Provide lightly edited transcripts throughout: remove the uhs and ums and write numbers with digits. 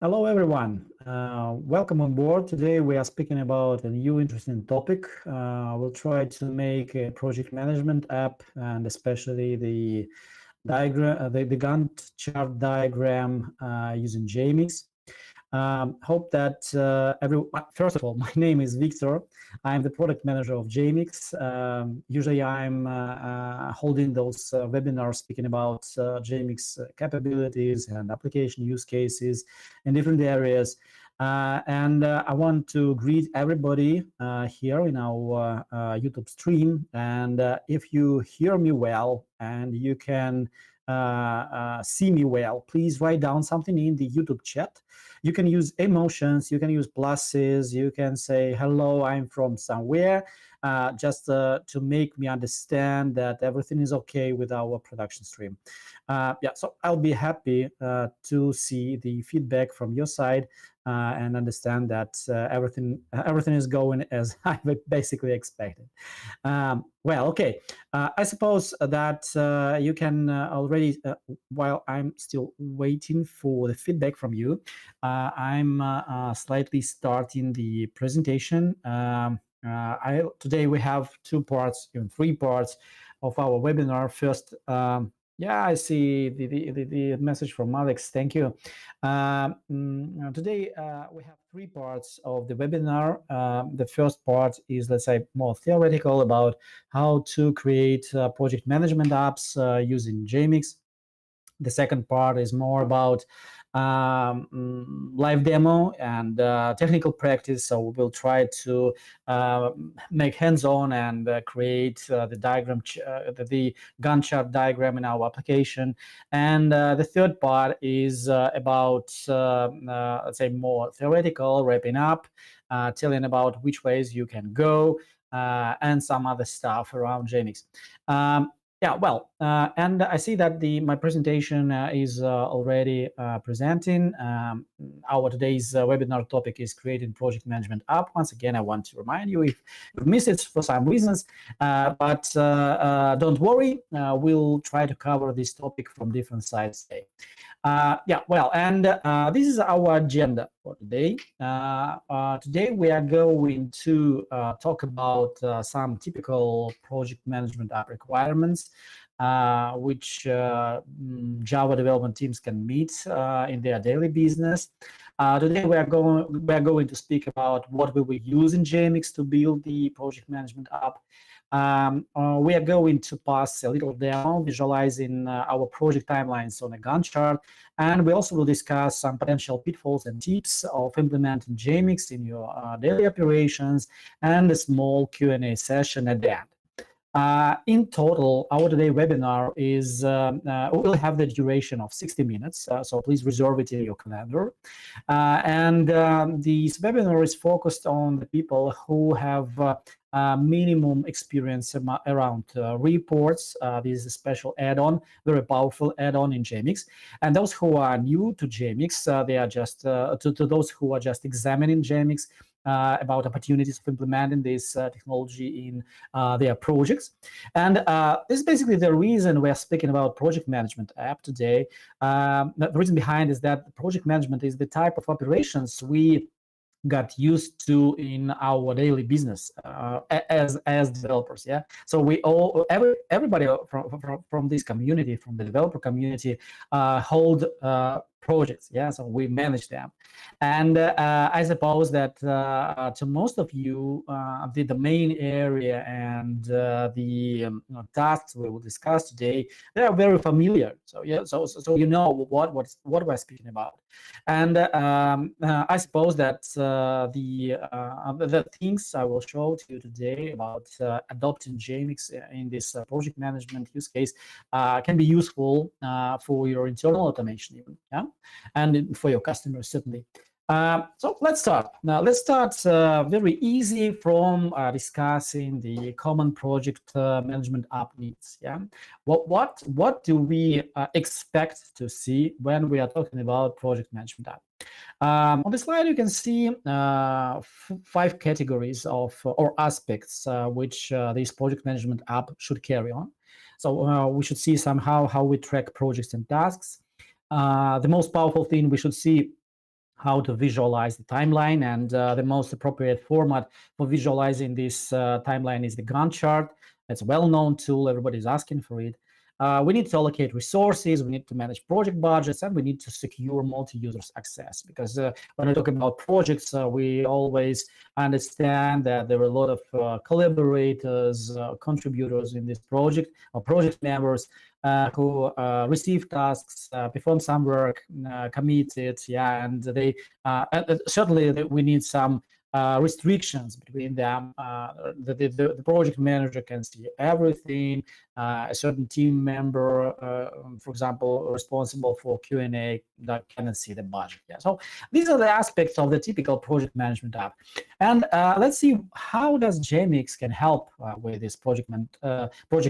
Hello, everyone. Welcome on board. Today we are speaking about a new interesting topic. We'll try to make a project management app, and especially the diagram, the Gantt chart diagram using Jmix. Hope that first of all, my name is Victor. I'm the product manager of Jmix. Usually I'm holding those webinars speaking about Jmix capabilities and application use cases in different areas. And I want to greet everybody here in our YouTube stream. And if you hear me well and you can see me well, please write down something in the YouTube chat. You can use emotions, you can use pluses, you can say, hello, I'm from somewhere, just to make me understand that everything is okay with our production stream. So I'll be happy to see the feedback from your side and understand that everything is going as I basically expected. Well, okay. I suppose that you can already, while I'm still waiting for the feedback from you, I'm slightly starting the presentation. Today we have three parts of our webinar. First, Yeah, I see the message from Alex. Thank you. Today we have three parts of the webinar. The first part is, let's say, more theoretical about how to create project management apps using Jmix. The second part is more about live demo and technical practice. So we'll try to make hands-on and create the diagram, the Gantt chart diagram in our application. And the third part is about, let's say, more theoretical, wrapping up, telling about which ways you can go, and some other stuff around Jmix. Yeah, well, and I see that my presentation is already presenting. Our today's webinar topic is creating project management app. Once again, I want to remind you if you've missed it for some reasons, but don't worry, we'll try to cover this topic from different sides today. Yeah, well, and this is our agenda for today. Today we are going to talk about some typical project management app requirements, which Java development teams can meet in their daily business. Today we are going to speak about what we will use in Jmix to build the project management app. We are going to pass a little demo visualizing our project timelines on a Gantt chart, and we also will discuss some potential pitfalls and tips of implementing Jmix in your daily operations, and a small Q&A session at the end. In total, our today webinar is will have the duration of 60 minutes, so please reserve it in your calendar. And this webinar is focused on the people who have minimum experience around reports. This is a special add-on, very powerful add-on in Jmix. And those who are new to Jmix, they are just to those who are just examining Jmix, about opportunities of implementing this technology in their projects. And this is basically the reason we're speaking about project management app today. The reason behind is that project management is the type of operations we got used to in our daily business as developers. Yeah, so everybody from this community, from the developer community, hold projects. Yeah, so we manage them. And I suppose that to most of you, the main area and the tasks we will discuss today, they are very familiar. So yeah, so you know what we're speaking about. And I suppose that the things I will show to you today about adopting Jmix in this project management use case can be useful for your internal automation even, yeah, and for your customers certainly. So let's start. Now let's start very easy from discussing the common project management app needs. Yeah, what do we expect to see when we are talking about project management app? On the slide, you can see 5 categories of or aspects which this project management app should carry on. So we should see somehow how we track projects and tasks. The most powerful thing we should see how to visualize the timeline, and the most appropriate format for visualizing this timeline is the Gantt chart. It's a well-known tool, everybody's asking for it. We need to allocate resources, we need to manage project budgets, and we need to secure multi-users access, because when we talk about projects, we always understand that there are a lot of collaborators, contributors in this project, or project members who receive tasks, perform some work, commit it, yeah, and they certainly we need some restrictions between them. The project manager can see everything. A certain team member, for example, responsible for Q&A, that cannot see the budget. Yeah, so these are the aspects of the typical project management app. And let's see how does Jmix can help with this project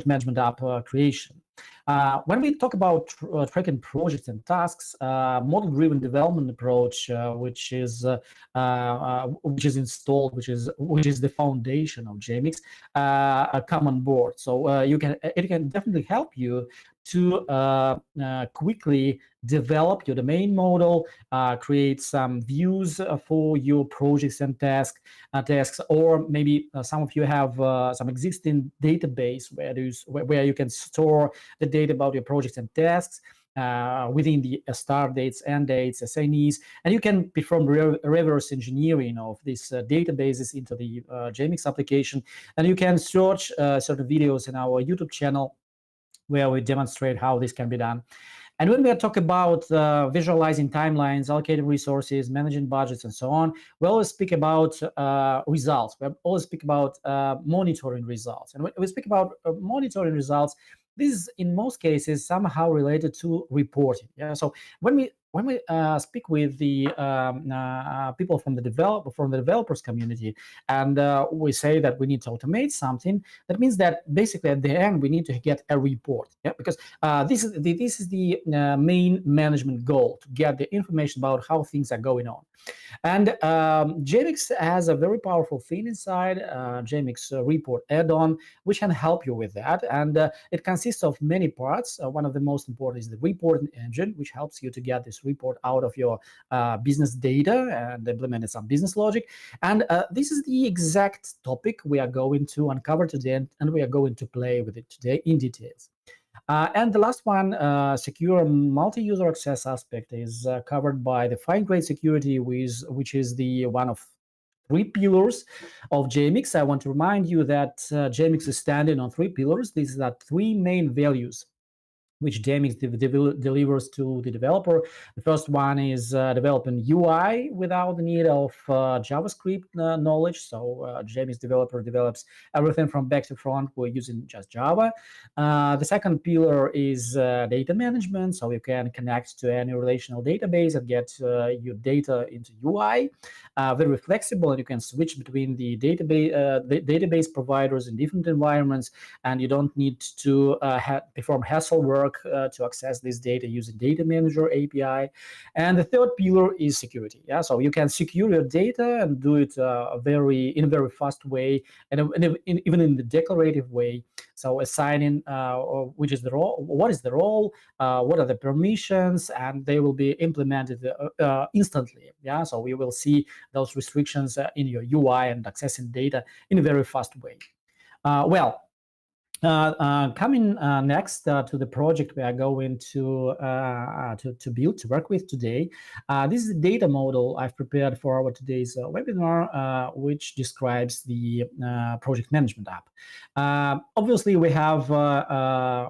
management app creation. When we talk about tracking projects and tasks, model-driven development approach, which is installed, which is the foundation of Jmix, come on board. So it can definitely help you to quickly develop your domain model, create some views for your projects and tasks, or maybe some of you have some existing database where you can store the data about your projects and tasks within the start dates, end dates, assignees, and you can perform reverse engineering of these databases into the Jmix application, and you can search certain videos in our YouTube channel where we demonstrate how this can be done. And when we talk about visualizing timelines, allocating resources, managing budgets, and so on, we always speak about results. We always speak about monitoring results. And when we speak about monitoring results, this is in most cases somehow related to reporting. Yeah. So when we speak with the people from the developers community, and we say that we need to automate something, that means that basically at the end we need to get a report. Yeah, because this is the main management goal, to get the information about how things are going on. And Jmix has a very powerful thing inside, Jmix report add-on, which can help you with that. And it consists of many parts. One of the most important is the reporting engine, which helps you to get this report out of your business data and implement some business logic. And this is the exact topic we are going to uncover today, and we are going to play with it today in details. And the last one, secure multi-user access aspect, is covered by the fine-grained security, which is the one of 3 pillars of Jmix. I want to remind you that Jmix is standing on 3 pillars. These are 3 main values which Jmix delivers to the developer. The first one is developing UI without the need of JavaScript knowledge. So Jmix developer develops everything from back to front. We're using just Java. The second pillar is data management. So you can connect to any relational database and get your data into UI. Very flexible, and you can switch between the database providers in different environments, and you don't need to perform hassle work to access this data using Data Manager API. And the third pillar is security. Yeah, so you can secure your data and do it in a very fast way, and even in the declarative way. So assigning which is the role, what is the role, what are the permissions, and they will be implemented instantly. Yeah, so we will see those restrictions in your UI and accessing data in a very fast way. Coming next to the project we are going to build, to work with today. This is the data model I've prepared for our today's webinar, which describes the project management app. Obviously, we have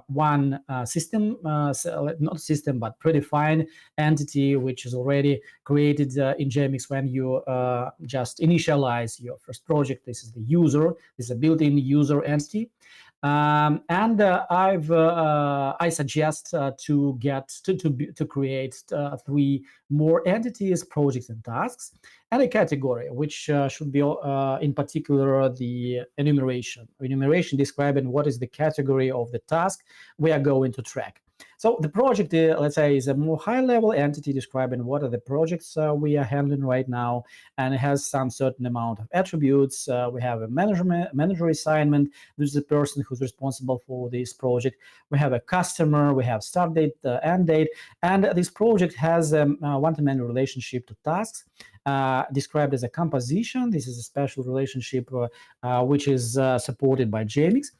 one system, not system, but predefined entity, which is already created in Jmix when you just initialize your first project. This is the user. This is a built-in user entity. I suggest to create 3 more entities, projects and tasks, and a category, which should be in particular the enumeration describing what is the category of the task we are going to track. So the project, let's say, is a more high-level entity describing what are the projects we are handling right now, and it has some certain amount of attributes. We have a manager assignment. This is the person who's responsible for this project. We have a customer. We have start date, end date, and this project has a one-to-many relationship to tasks. Described as a composition. This is a special relationship which is supported by Jmix.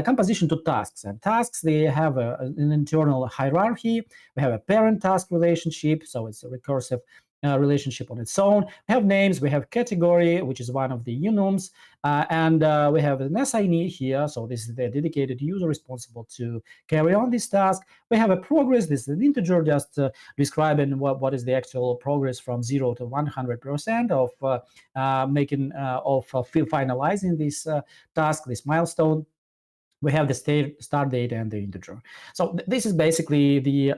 Composition to tasks. And tasks, they have an internal hierarchy. We have a parent task relationship, so it's a recursive relationship on its own. We have names, we have category, which is one of the enums, and we have an assignee here. So this is the dedicated user responsible to carry on this task. We have a progress. This is an integer just describing what is the actual progress from 0 to 100% of finalizing this task, this milestone. We have the start date and the integer. So this is basically the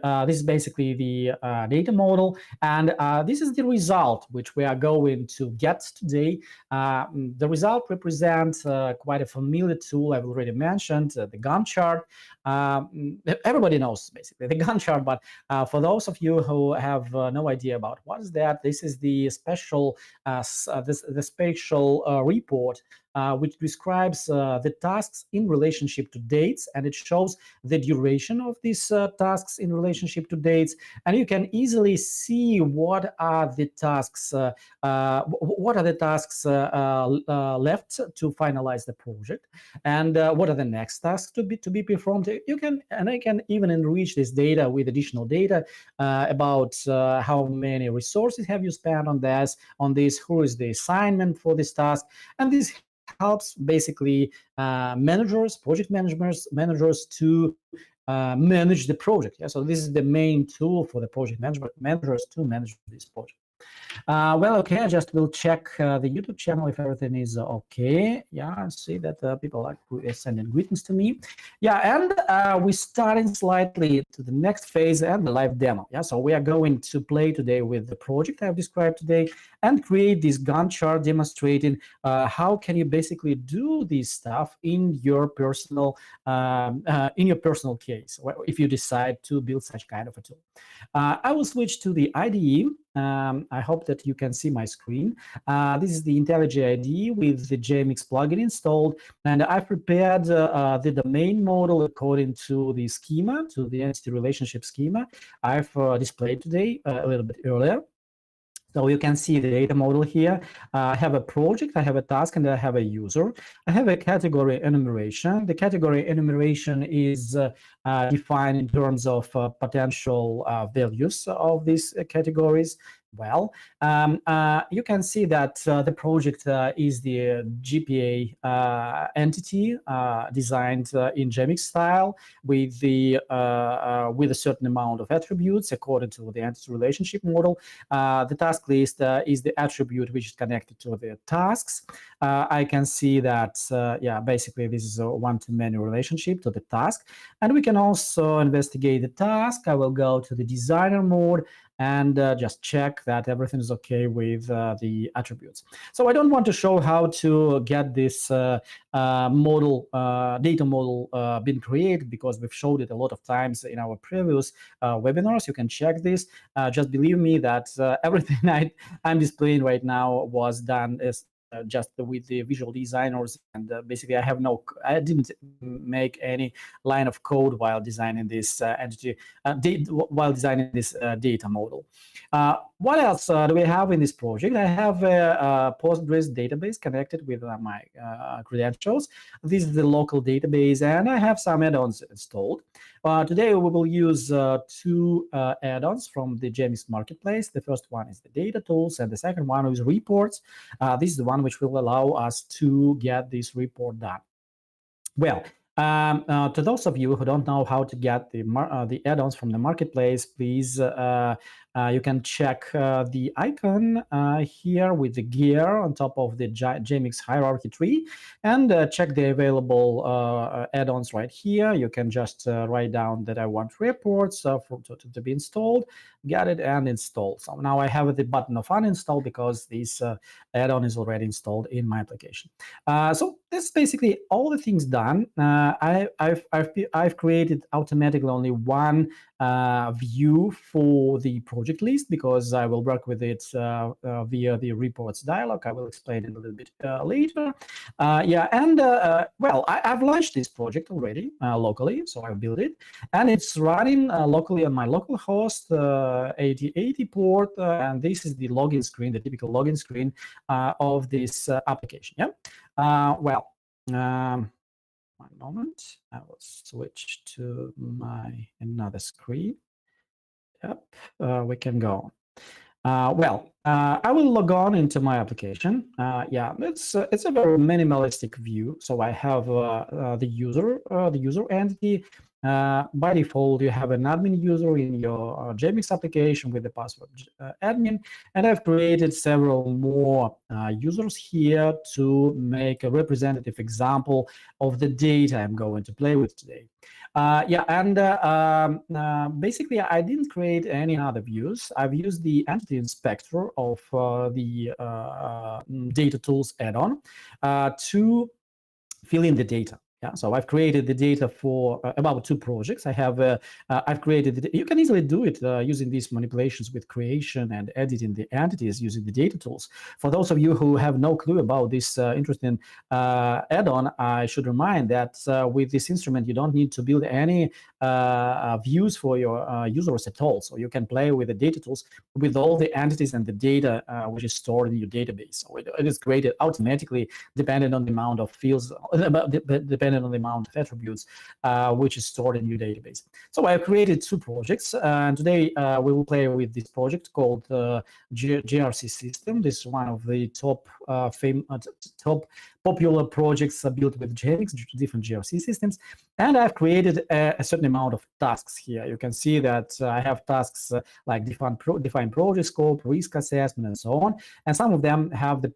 data model, and this is the result which we are going to get today. The result represents quite a familiar tool I've already mentioned, the Gantt chart. Everybody knows basically the Gantt chart, but for those of you who have no idea about what is that, this is the special report which describes the tasks in relationship to dates, and it shows the duration of these tasks in relationship to dates. And you can easily see what are the tasks left to finalize the project, and what are the next tasks to be performed. I can even enrich this data with additional data about how many resources have you spent on this, who is the assignment for this task, and this helps basically project managers to manage the project. Yeah, so this is the main tool for the project managers to manage this project. Well, okay, I just will check the YouTube channel if everything is okay. Yeah, I see that people are sending greetings to me. Yeah, and we're starting slightly to the next phase and the live demo. Yeah, so we are going to play today with the project I've described today and create this Gantt chart demonstrating how can you basically do this stuff in your personal case, if you decide to build such kind of a tool. I will switch to the IDE. I hope that you can see my screen. This is the IntelliJ IDE with the Jmix plugin installed, and I've prepared the domain model according to the schema, to the entity relationship schema I've displayed today a little bit earlier. So you can see the data model here. I have a project, I have a task, and I have a user. I have a category enumeration. The category enumeration is defined in terms of potential values of these categories. Well, you can see that the project is the GPA entity designed in Jmix style with a certain amount of attributes according to the entity relationship model. The task list is the attribute which is connected to the tasks. I can see that, yeah, basically this is a one-to-many relationship to the task. And we can also investigate the task. I will go to the designer mode and just check that everything is okay with the attributes. So I don't want to show how to get this data model being created, because we've showed it a lot of times in our previous webinars. You can check this. Just believe me that everything I'm displaying right now was done just with the visual designers, and basically I didn't make any line of code while designing this while designing this data model. What else do we have in this project? I have a Postgres database connected with my credentials. This is the local database, and I have some add-ons installed. Today we will use two add-ons from the Jmix marketplace. The first one is the data tools, and the second one is reports. This is the one which will allow us to get this report done. Well, to those of you who don't know how to get the add-ons from the marketplace, please you can check the icon here with the gear on top of the Jmix hierarchy tree, and check the available add-ons right here. You can just write down that I want reports to be installed, get it, and install. So now I have the button of uninstall because this add-on is already installed in my application. So this is basically all the things done. I've created automatically only one view for the project list, because I will work with it via the reports dialog. I will explain it a little bit later. Yeah, and well, I've launched this project already locally, so I've built it, and it's running locally on my local host 8080 port, and this is the login screen, the typical login screen of this application. Yeah. Well. One moment, I will switch to my another screen. Yep, we can go on. Well, I will log on into my application. Yeah, it's a very minimalistic view. So I have the user entity. By default, you have an admin user in your Jmix application with the password admin, and I've created several more users here to make a representative example of the data I'm going to play with today. Yeah, and basically I didn't create any other views. I've used the entity inspector of the data tools add-on to fill in the data. Yeah, so I've created the data for about 2 projects. I've created, you can easily do it using these manipulations with creation and editing the entities using the data tools. For those of you who have no clue about this interesting add-on, I should remind that with this instrument, you don't need to build any views for your users at all. So you can play with the data tools with all the entities and the data which is stored in your database. So it is created automatically depending on the amount of fields, depending on the amount of attributes which is stored in your database. So I have created 2 projects, and today we will play with this project called GRC system. This is one of the top popular projects built with Jmix, different GRC systems. And I've created a certain amount of tasks here. You can see that I have tasks like define project scope, risk assessment, and so on. And some of them have the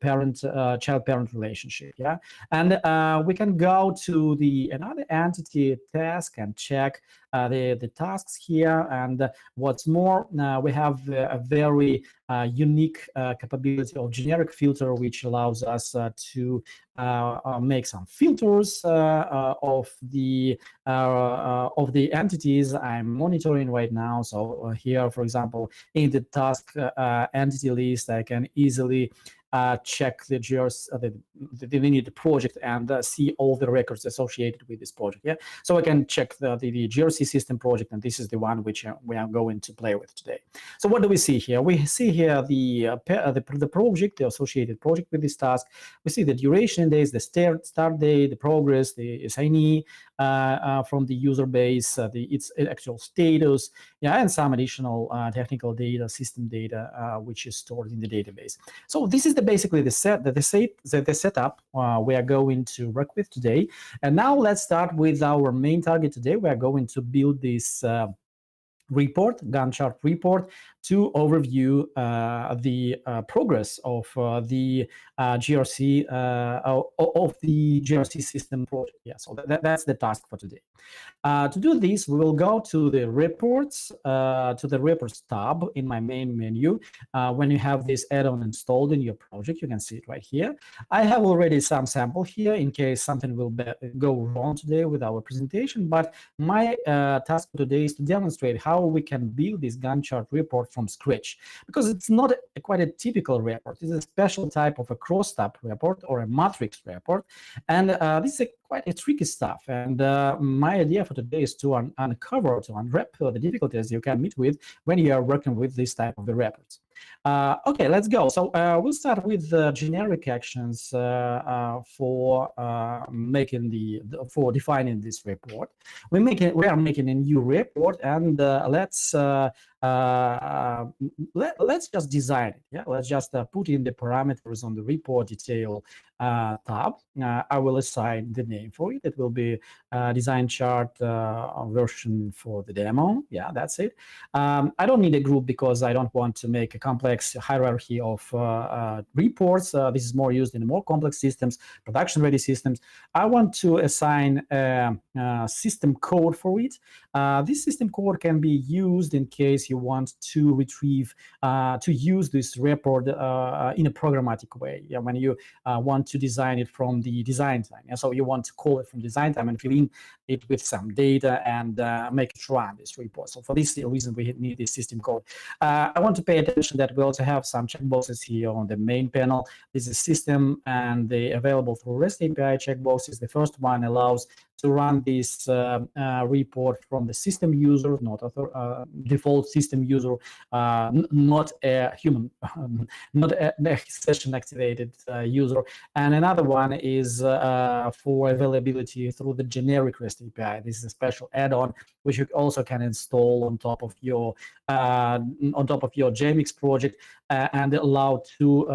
child-parent relationship. Yeah, and we can go to another entity task and check the tasks here. And what's more, we have a very unique capability of generic filter, which allows us to make some filters of the entities I'm monitoring right now. So here, for example, in the task entity list, I can easily check the the project and see all the records associated with this project. Yeah, so I can check the GRC system project, and this is the one which we are going to play with today. So what do we see here? We see here the project, the associated project with this task. We see the duration days, the start date, the progress, the assignee from the user base, its actual status, yeah, and some additional technical data, system data, which is stored in the database. So this is basically the setup we are going to work with today. And now let's start with our main target today. We are going to build this report, Gantt chart report, to overview the progress of the GRC of the GRC system project. Yeah, so that's the task for today. To do this, we will go to the reports tab in my main menu. When you have this add-on installed in your project, you can see it right here. I have already some sample here in case something will go wrong today with our presentation, but my task today is to demonstrate how we can build this Gantt chart report from scratch, because it's not quite a typical report. It's a special type of a cross-tab report or a matrix report, and this is quite a tricky stuff. And my idea for today is to uncover, to unwrap the difficulties you can meet with when you are working with this type of the reports. Okay, let's go. So we'll start with the generic actions for defining this report. We are making a new report, and let's just design it. Yeah, let's just put in the parameters on the report detail tab. I will assign the name for it. It will be design chart version for the demo. Yeah, that's it. I don't need a group because I don't want to make a complex hierarchy of reports. This is more used in more complex systems, production-ready systems. I want to assign system code for it. This system code can be used in case you want to retrieve, to use this report in a programmatic way. Yeah, when you want to design it from the design time. And so you want to call it from design time and fill in it with some data and make it run this report. So for this reason, we need this system code. I want to pay attention that we also have some checkboxes here on the main panel. This is system and the available through REST API checkboxes. The first one allows to run this report from the system user, not a default system user, not a human, not a session activated user. And another one is for availability through the generic REST API. This is a special add-on which you also can install on top of your Jmix project and allow to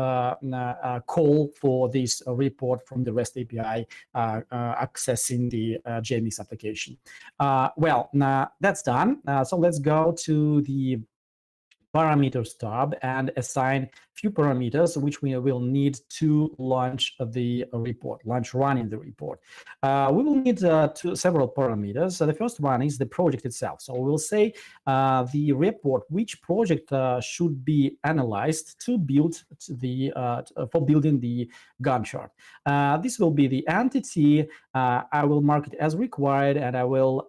call for this report from the REST API accessing the Jmix application. Well, that's done. So let's go to the parameters tab and assign few parameters which we will need to launch the report, launch running the report. We will need several parameters. So the first one is the project itself. So we'll say the report, which project should be analyzed to build for building the Gantt chart. This will be the entity. I will mark it as required, and I will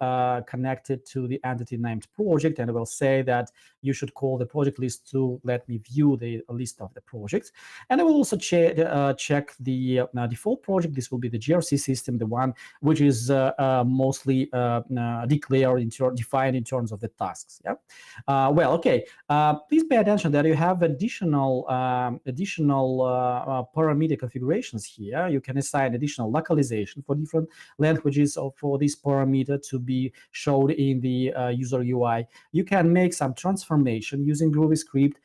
connect it to the entity named project, and I will say that you should call the project list to let me view the list of the projects. And I will also check the default project. This will be the GRC system, the one which is mostly declared, defined in terms of the tasks. Yeah. Well, okay. Please pay attention that you have additional parameter configurations here. You can assign additional localization for different languages or for this parameter to be showed in the user UI. You can make some transformation using GroovyScript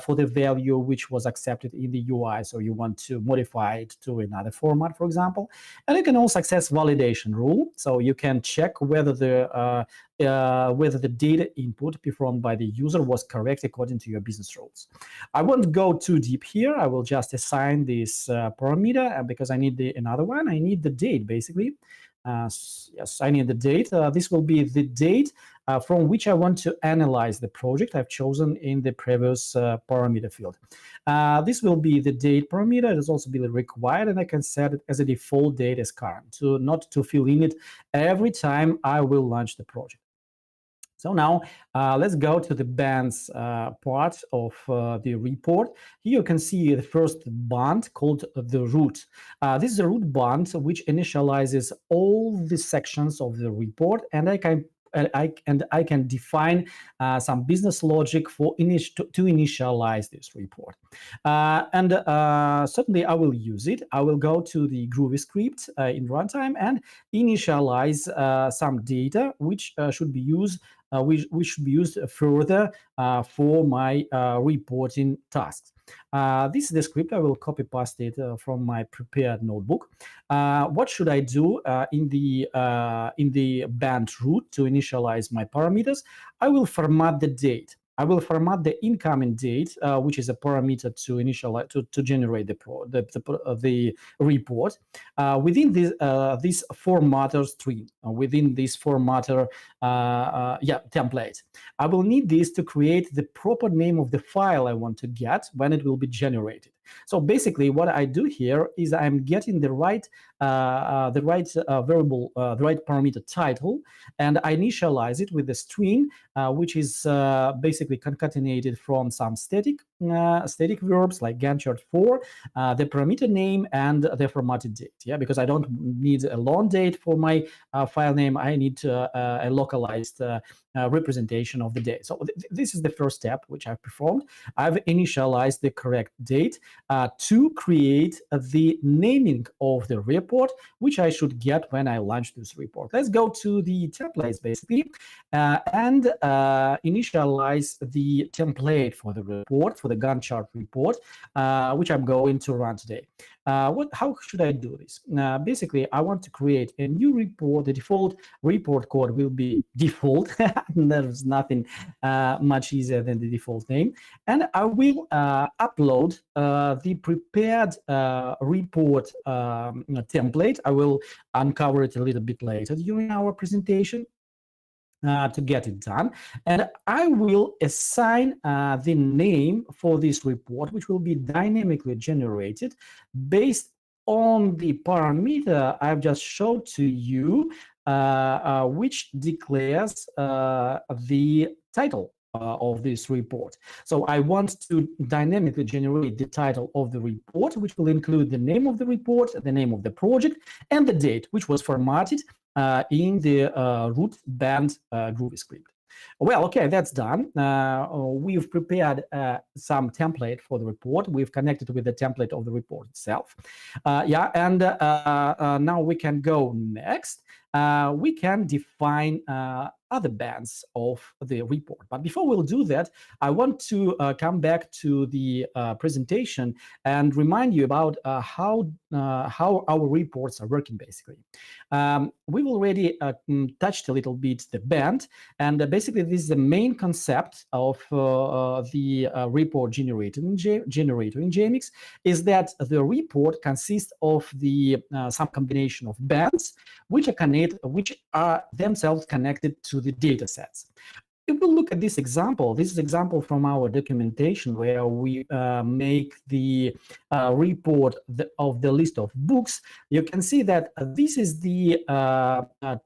for the value which was accepted in the UI. So you want to modify it to another format, for example. And you can also access validation rule. So you can check whether the data input performed by the user was correct according to your business rules. I won't go too deep here. I will just assign this parameter because I need another one. I need the date, basically. Yes, I need the date. This will be the date from which I want to analyze the project I've chosen in the previous parameter field. This will be the date parameter. It is also be required, and I can set it as a default date as current, not to fill in it every time I will launch the project. So now let's go to the bands part of the report. Here you can see the first band called the root. This is a root band which initializes all the sections of the report, and I can define some business logic to initialize this report. Certainly I will use it. I will go to the GroovyScript in runtime and initialize some data which should be used which should be used further for my reporting tasks. This is the script. I will copy paste it from my prepared notebook. What should I do in the band root to initialize my parameters? I will format the date. I will format the incoming date, which is a parameter to initialize to generate the report within this formatter string, within this formatter template. I will need this to create the proper name of the file I want to get when it will be generated. So basically, what I do here is I'm getting the right variable, the right parameter title, and I initialize it with a string, which is basically concatenated from some static verbs like Gantt chart 4, the parameter name, and the formatted date. Yeah, because I don't need a long date for my file name. I need a localized representation of the date. So this is the first step which I've performed. I've initialized the correct date to create the naming of the report, which I should get when I launch this report. Let's go to the templates, basically, and initialize the template for the report, for the Gantt chart report, which I'm going to run today. How should I do this? Basically, I want to create a new report. The default report code will be default. There's nothing much easier than the default name. And I will upload the prepared report template. I will uncover it a little bit later during our presentation to get it done. And I will assign the name for this report, which will be dynamically generated based on the parameter I've just showed to you, which declares the title of this report. So I want to dynamically generate the title of the report, which will include the name of the report, the name of the project, and the date, which was formatted in the root band GroovyScript. Well, okay, that's done. We've prepared some template for the report. We've connected with the template of the report itself. Now we can go next. We can define other bands of the report. But before we'll do that, I want to come back to the presentation and remind you about how our reports are working, basically. We've already touched a little bit the band, and basically this is the main concept of the report generator in Jmix, is that the report consists of the some combination of bands which are themselves connected to the data sets. If we look at this is example from our documentation where we make the report of the list of books. You can see that this is the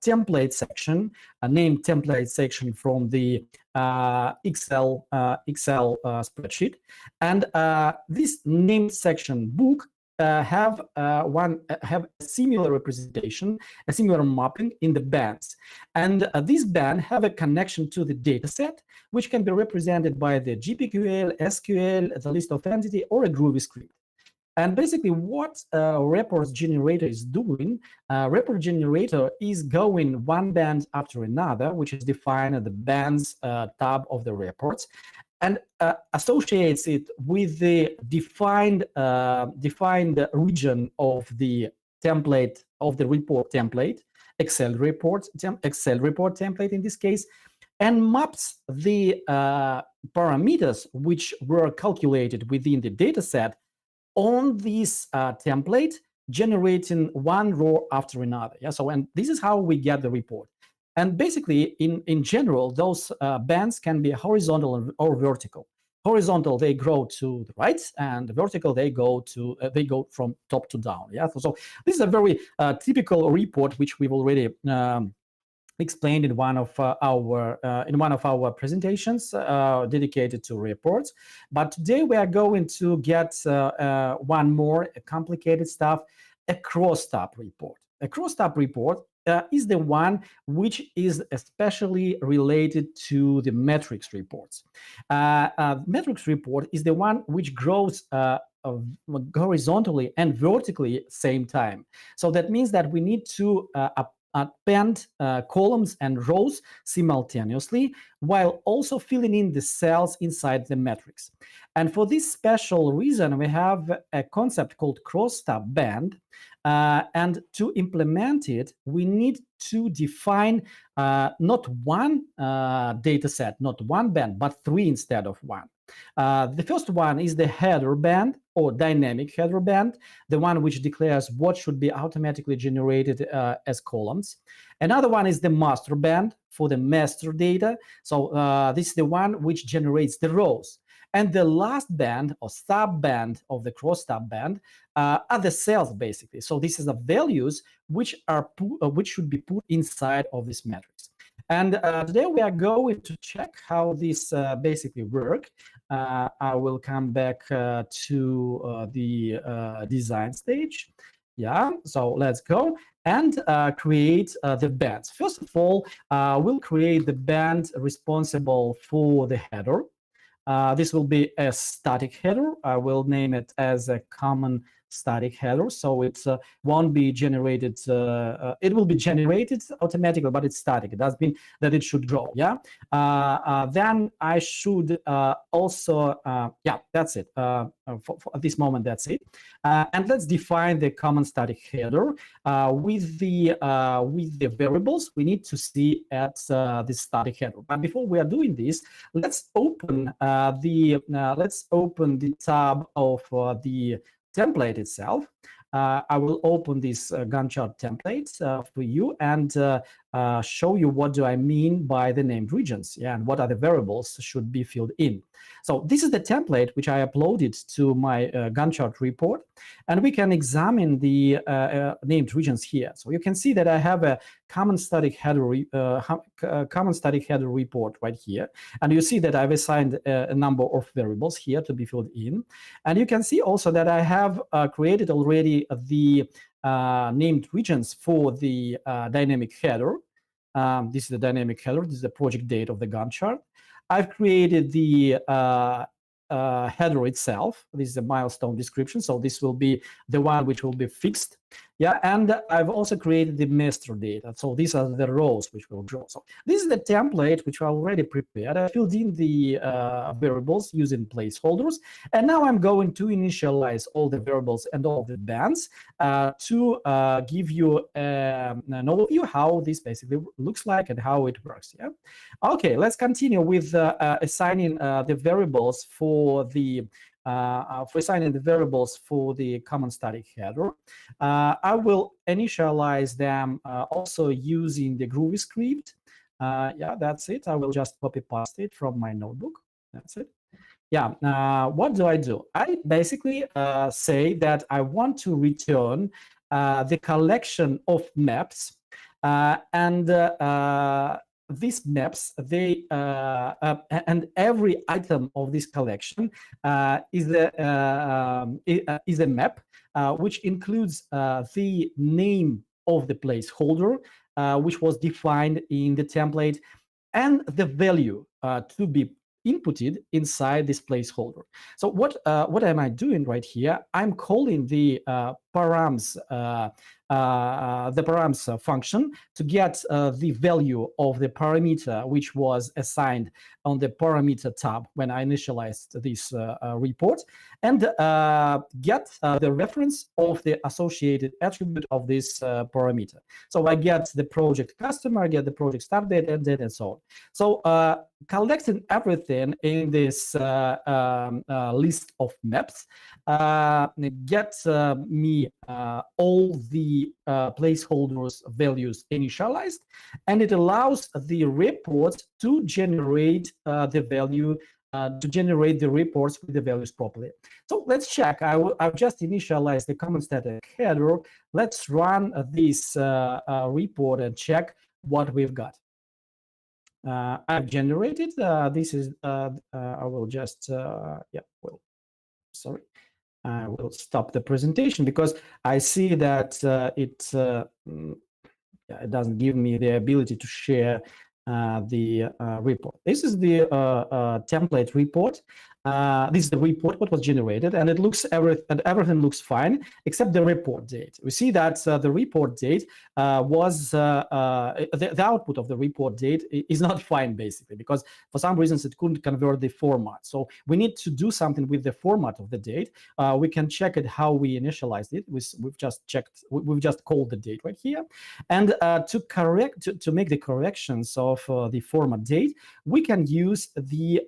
template section, named template section from the Excel spreadsheet, and this named section book have a similar representation, a similar mapping in the bands, and this band have a connection to the data set, which can be represented by the GPQL, SQL, the list of entity, or a Groovy script. And basically, what reports generator is doing, report generator is going one band after another, which is defined at the bands tab of the reports, and associates it with the defined region of the template, of the report template, Excel report template in this case, and maps the parameters which were calculated within the data set on this template, generating one row after another. Yeah, so and this is how we get the report. And basically, in general, those bands can be horizontal or vertical. Horizontal, they grow to the right, and vertical, they go from top to down. Yeah, so this is a very typical report which we've already explained in one of our presentations dedicated to reports. But today we are going to get one more complicated stuff: a cross-tab report. A cross-tab report is the one which is especially related to the metrics reports. Metrics report is the one which grows horizontally and vertically same time. So that means that we need to append columns and rows simultaneously, while also filling in the cells inside the metrics. And for this special reason, we have a concept called cross-tab band. And to implement it, we need to define not one data set, not one band, but three instead of one. The first one is the header band, or dynamic header band, the one which declares what should be automatically generated as columns. Another one is the master band for the master data. So this is the one which generates the rows. And the last band, or sub band of the cross-tab band, are the cells, basically. So this is the values which should be put inside of this matrix. And today we are going to check how this basically work. I will come back to the design stage. Yeah, so let's go and create the bands. First of all, we'll create the band responsible for the header. This will be a static header. I will name it as a common static header, so it won't be generated. It will be generated automatically, but it's static. It does mean that it should grow. Yeah. Then I should also. Yeah, that's it. For at this moment, that's it. And let's define the common static header with the variables we need to see at this static header. But before we are doing this, let's open the tab of the template itself. I will open this Gantt chart template for you and show you what do I mean by the named regions, yeah, and what are the variables should be filled in. So this is the template which I uploaded to my Gantt chart report, and we can examine the named regions here. So you can see that I have a common static header report right here, and you see that I've assigned a number of variables here to be filled in, and you can see also that I have created already the named regions for the dynamic header. This is the dynamic header. This is the project date of the Gantt chart. I've created the header itself. This is a milestone description. So this will be the one which will be fixed Yeah, and I've also created the master data. So these are the rows which will draw. So this is the template which I already prepared. I filled in the variables using placeholders. And now I'm going to initialize all the variables and all the bands to give you an overview how this basically looks like and how it works. Yeah. Okay, let's continue with assigning the variables for assigning the variables for the common static header. I will initialize them also using the Groovy script. Yeah, that's it. I will just copy paste it from my notebook. That's it. Yeah, what do? I basically say that I want to return the collection of maps and these maps, and every item of this collection is a map which includes the name of the placeholder, which was defined in the template, and the value to be inputted inside this placeholder. So what am I doing right here? I'm calling the params function to get the value of the parameter which was assigned on the parameter tab when I initialized this report, and get the reference of the associated attribute of this parameter. So I get the project customer, I get the project start date, end date, and so on. So collecting everything in this list of maps gets me all the placeholders values initialized, and it allows the report to generate the value, to generate the reports with the values properly. So let's check. I've just initialized the common static header. Let's run this report and check what we've got. I've generated. This is. I will just. Yeah. Well, sorry. I will stop the presentation because I see that it doesn't give me the ability to share the report. This is the template report. This is the report what was generated, and it looks everything looks fine except the report date. We see that the report date was the output of the report date is not fine, basically, because for some reasons it couldn't convert the format. So we need to do something with the format of the date. We can check it how we initialized it. We've just checked. We've just called the date right here, and to make the corrections of the format date, we can use the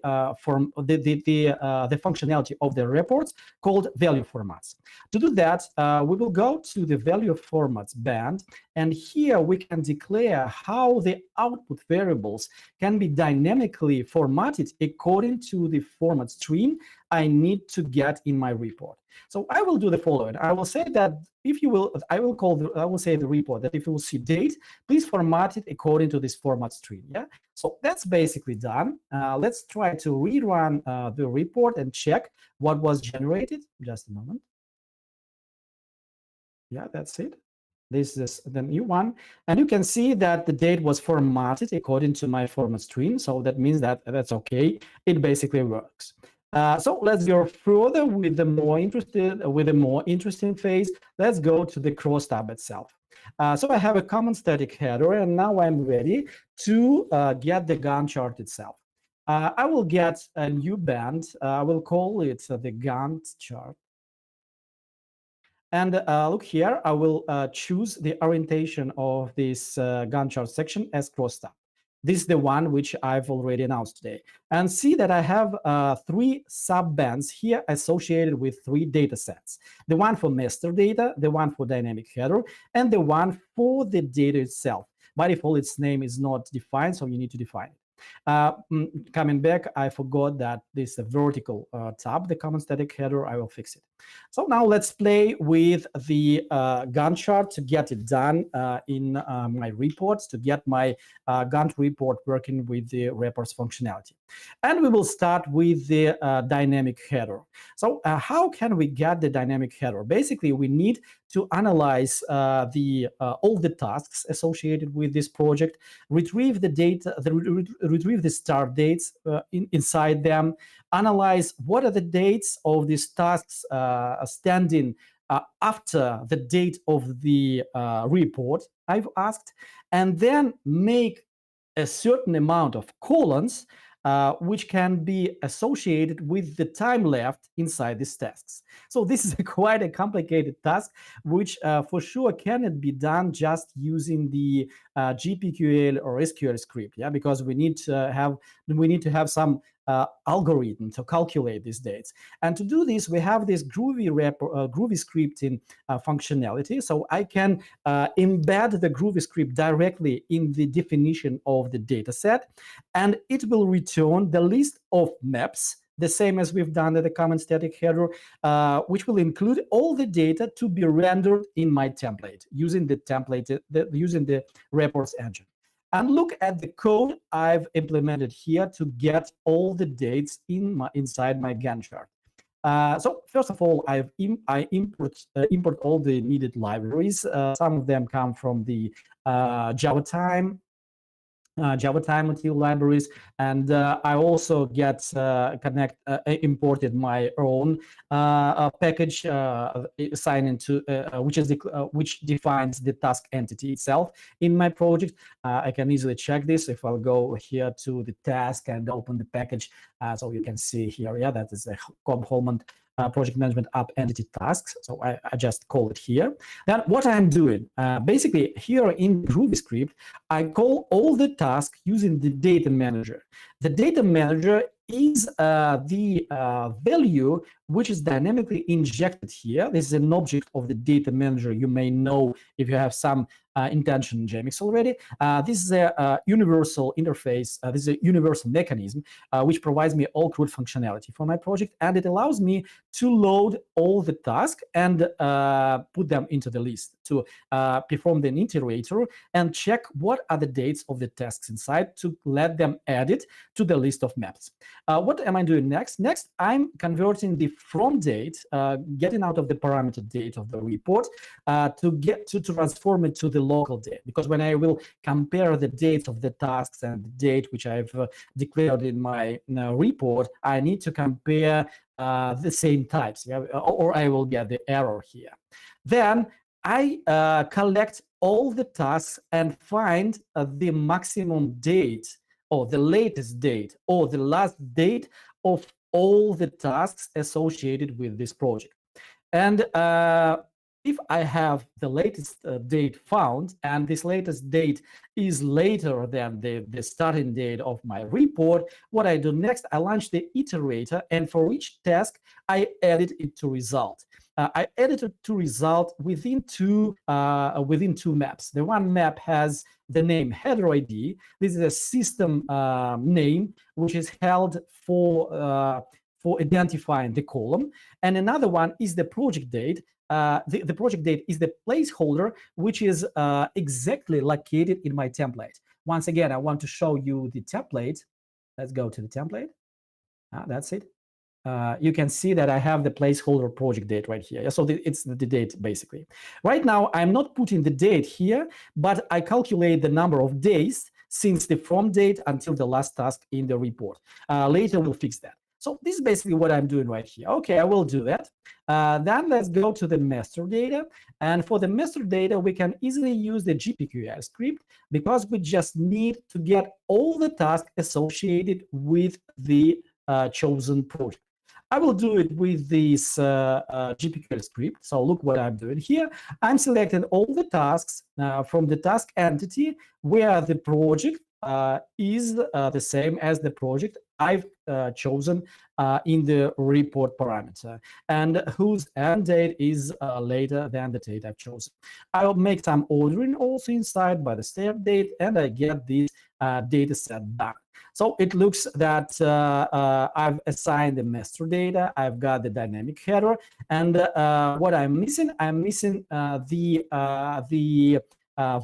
the functionality of the reports called value formats. To do that, we will go to the value formats band, and here we can declare how the output variables can be dynamically formatted according to the format stream I need to get in my report. So I will do the following. I will say that if you will, I will say the report that if you will see date, please format it according to this format stream. Yeah. So that's basically done. Let's try to rerun the report and check what was generated. Just a moment. Yeah, that's it. This is the new one. And you can see that the date was formatted according to my format stream. So that means that that's okay. It basically works. So let's go further with the more interesting phase. Let's go to the cross tab itself. So I have a common static header, and now I'm ready to get the Gantt chart itself. I will get a new band. I will call it the Gantt chart. And look here, I will choose the orientation of this Gantt chart section as cross tab. This is the one which I've already announced today. And see that I have 3 sub-bands here associated with 3 data sets. The one for master data, the one for dynamic header, and the one for the data itself. By default, its name is not defined, so you need to define it. Coming back, I forgot that this is a vertical tab, the common static header. I will fix it. So now let's play with the Gantt chart to get it done in my reports, to get my Gantt report working with the reports functionality. And we will start with the dynamic header. So how can we get the dynamic header? Basically, we need to analyze all the tasks associated with this project, retrieve the data, retrieve the start dates inside them, analyze what are the dates of these tasks standing after the date of the report I've asked, and then make a certain amount of colons which can be associated with the time left inside these tasks. So this is quite a complicated task, which for sure cannot be done just using the GPQL or SQL script, yeah, because we need to have some algorithm to calculate these dates. And to do this, we have this Groovy scripting functionality. So I can embed the Groovy script directly in the definition of the data set, and it will return the list of maps, the same as we've done at the common static header, which will include all the data to be rendered in my template using the template, using the reports engine. And look at the code I've implemented here to get all the dates inside my Gantt chart. So first of all, I import all the needed libraries. Some of them come from the Java Time material libraries, and I also imported my own package assigned to which defines the task entity itself in my project. I can easily check this if I'll go here to the task and open the package, so you can see here, yeah, that is the Holman project management app entity tasks. So I just call it here. Then what I'm doing, basically here in Groovy script, I call all the tasks using the data manager. The data manager is the value which is dynamically injected here. This is an object of the data manager. You may know if you have some intention in Jmix already. This is a universal interface. This is a universal mechanism which provides me all CRUD functionality for my project, and it allows me to load all the tasks and put them into the list, to perform the iterator and check what are the dates of the tasks inside to let them add it to the list of maps. What am I doing next? Next, I'm converting the from date, getting out of the parameter date of the report to transform it to the local date. Because when I will compare the dates of the tasks and the date which I've declared in my report, I need to compare the same types, yeah, or I will get the error here. Then I collect all the tasks and find the maximum date, or the latest date, or the last date of all the tasks associated with this project. And if I have the latest date found, and this latest date is later than the starting date of my report, what I do next, I launch the iterator, and for each task, I edit it to result. I edit it to result within two maps. The one map has the name header ID. This is a system name which is held for identifying the column, and another one is the project date. The project date is the placeholder which is exactly located in my template. Once again, I want to show you the template. Let's go to the template. That's it. You can see that I have the placeholder project date right here. So it's the date basically. Right now, I'm not putting the date here, but I calculate the number of days since the from date until the last task in the report. Later, we'll fix that. So this is basically what I'm doing right here. Okay, I will do that. Then let's go to the master data. And for the master data, we can easily use the GPQL script because we just need to get all the tasks associated with the chosen project. I will do it with this GPQL script. So look what I'm doing here. I'm selecting all the tasks from the task entity where the project is the same as the project I've chosen in the report parameter, and whose end date is later than the date I've chosen. I'll make some ordering also inside by the start date, and I get this data set done. So it looks that I've assigned the master data, I've got the dynamic header, and what I'm missing the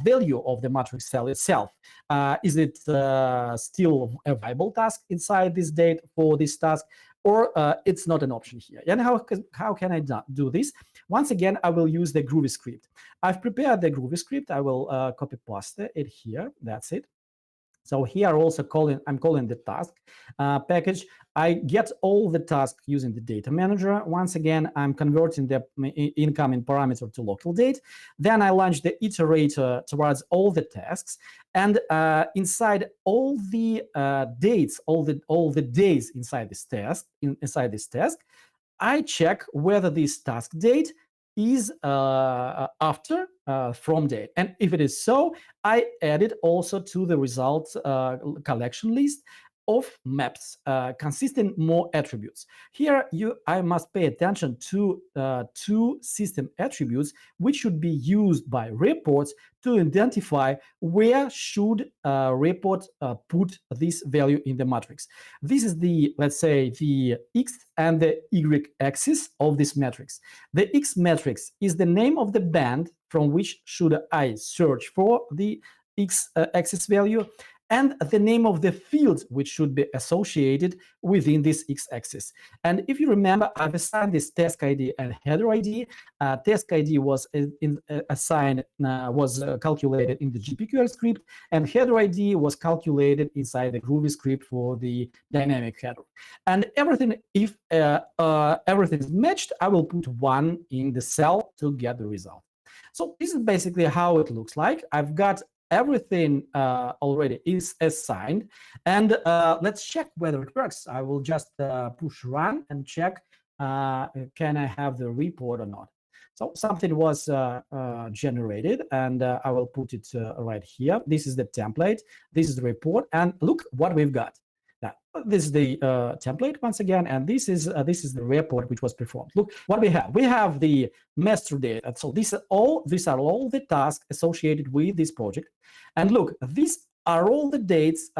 value of the matrix cell itself. Is it still a viable task inside this date for this task, or it's not an option here? And how can I do this? Once again, I will use the Groovy script. I've prepared the Groovy script. I will copy paste it here. That's it. So here also I'm calling the task package. I get all the tasks using the data manager. Once again, I'm converting the incoming parameter to local date. Then I launch the iterator towards all the tasks, and inside all the dates, all the days inside this task, I check whether this task date is after from date. And if it is so, I add it also to the results collection list of maps consisting more attributes. Here I must pay attention to two system attributes which should be used by reports to identify where should report put this value in the matrix. This is the, let's say, the X and the Y axis of this matrix. The X matrix is the name of the band from which should I search for the X axis value, and the name of the field which should be associated within this X-axis. And if you remember, I've assigned this task ID and header ID. Task ID was calculated in the GPQL script, and header ID was calculated inside the Groovy script for the dynamic header. And everything, if everything is matched, I will put 1 in the cell to get the result. So this is basically how it looks like. I've got everything already is assigned, and let's check whether it works. I will just push run and check can I have the report or not. So something was generated, and I will put it right here. This is the template, this is the report, and look what we've got. Now, this is the template once again, and this is the report which was performed. Look what we have. We have the master data. So these are all the tasks associated with this project. And look, these are all the dates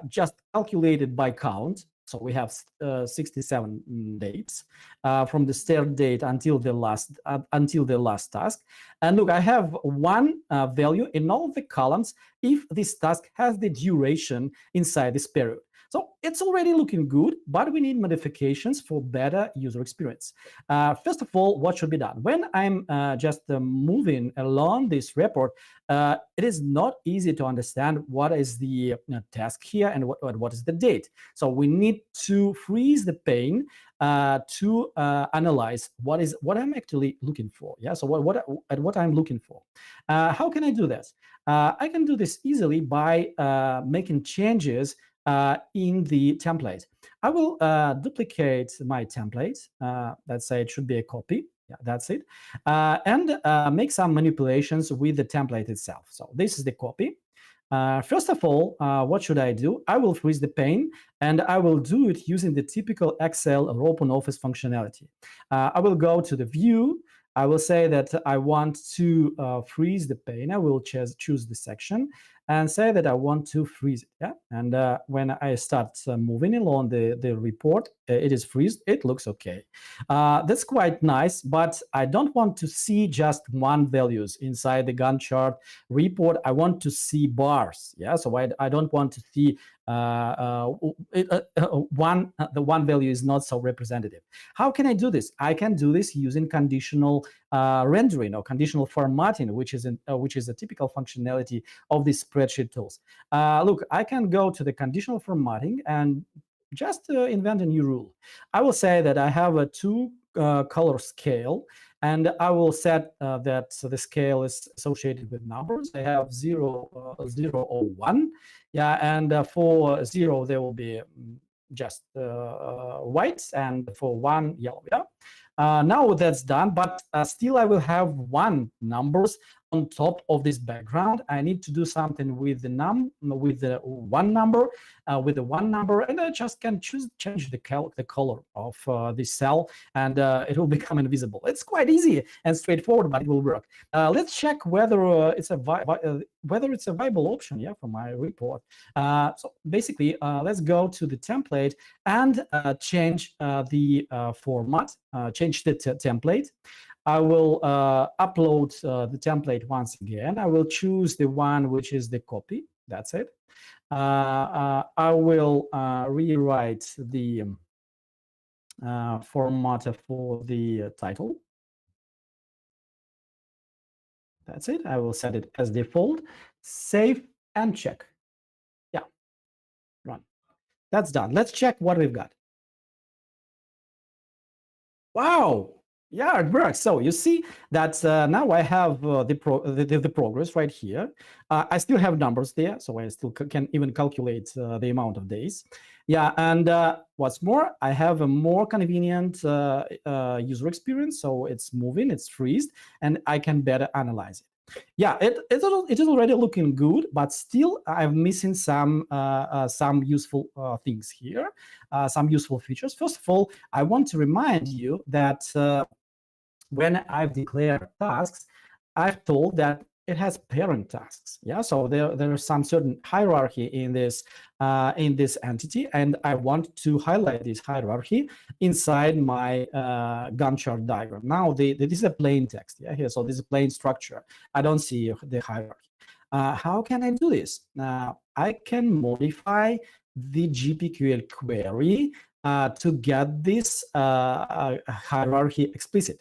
just calculated by count. So we have 67 dates from the start date until the last task. And look, I have one value in all the columns if this task has the duration inside this period. So it's already looking good, but we need modifications for better user experience. First of all, what should be done? When I'm just moving along this report, it is not easy to understand what is the task here and what is the date. So we need to freeze the pane to analyze what I'm actually looking for. Yeah. So what I'm looking for. How can I do this? I can do this easily by making changes in the template. I will duplicate my template. Let's say it should be a copy. Yeah, that's it. And make some manipulations with the template itself. So this is the copy. First of all, what should I do? I will freeze the pane, and I will do it using the typical Excel or OpenOffice functionality. I will go to the view. I will say that I want to freeze the pane. I will choose the section and say that I want to freeze it. Yeah, and when I start moving along the report, it is freezed. It looks okay. That's quite nice, but I don't want to see just one values inside the Gantt chart report. I want to see bars. Yeah, so I don't want to see the one value is not so representative. How can I do this? I can do this using conditional rendering or conditional formatting, which is a typical functionality of these spreadsheet tools. Look, I can go to the conditional formatting and just invent a new rule. I will say that I have a two color scale, and I will set that the scale is associated with numbers. I have 0, 0 or 1. Yeah, and for 0 there will be just white, and for 1 yellow. Yeah. Now that's done, but still I will have 1 numbers on top of this background. I need to do something with the one number, and I just can change the color of this cell, and it will become invisible. It's quite easy and straightforward, but it will work. Let's check whether it's a viable option. Yeah, for my report. So basically, let's go to the template and change the format. Change the template. I will upload the template once again. I will choose the one which is the copy. That's it. I will rewrite the format for the title. That's it. I will set it as default. Save and check. Yeah, that's done. Let's check what we've got. Wow. Yeah, it works. So you see that now I have the progress right here. I still have numbers there, so I still can even calculate the amount of days. Yeah, and what's more, I have a more convenient user experience. So it's moving, it's freezed, and I can better analyze it. Yeah, it is already looking good, but still I'm missing some useful things here, some useful features. First of all, I want to remind you that when I've declared tasks, I've told that it has parent tasks. Yeah, so there is some certain hierarchy in this entity, and I want to highlight this hierarchy inside my Gantt chart diagram. Now, this is a plain text. Yeah, here, so this is a plain structure. I don't see the hierarchy. How can I do this? I can modify the GPQL query to get this hierarchy explicit.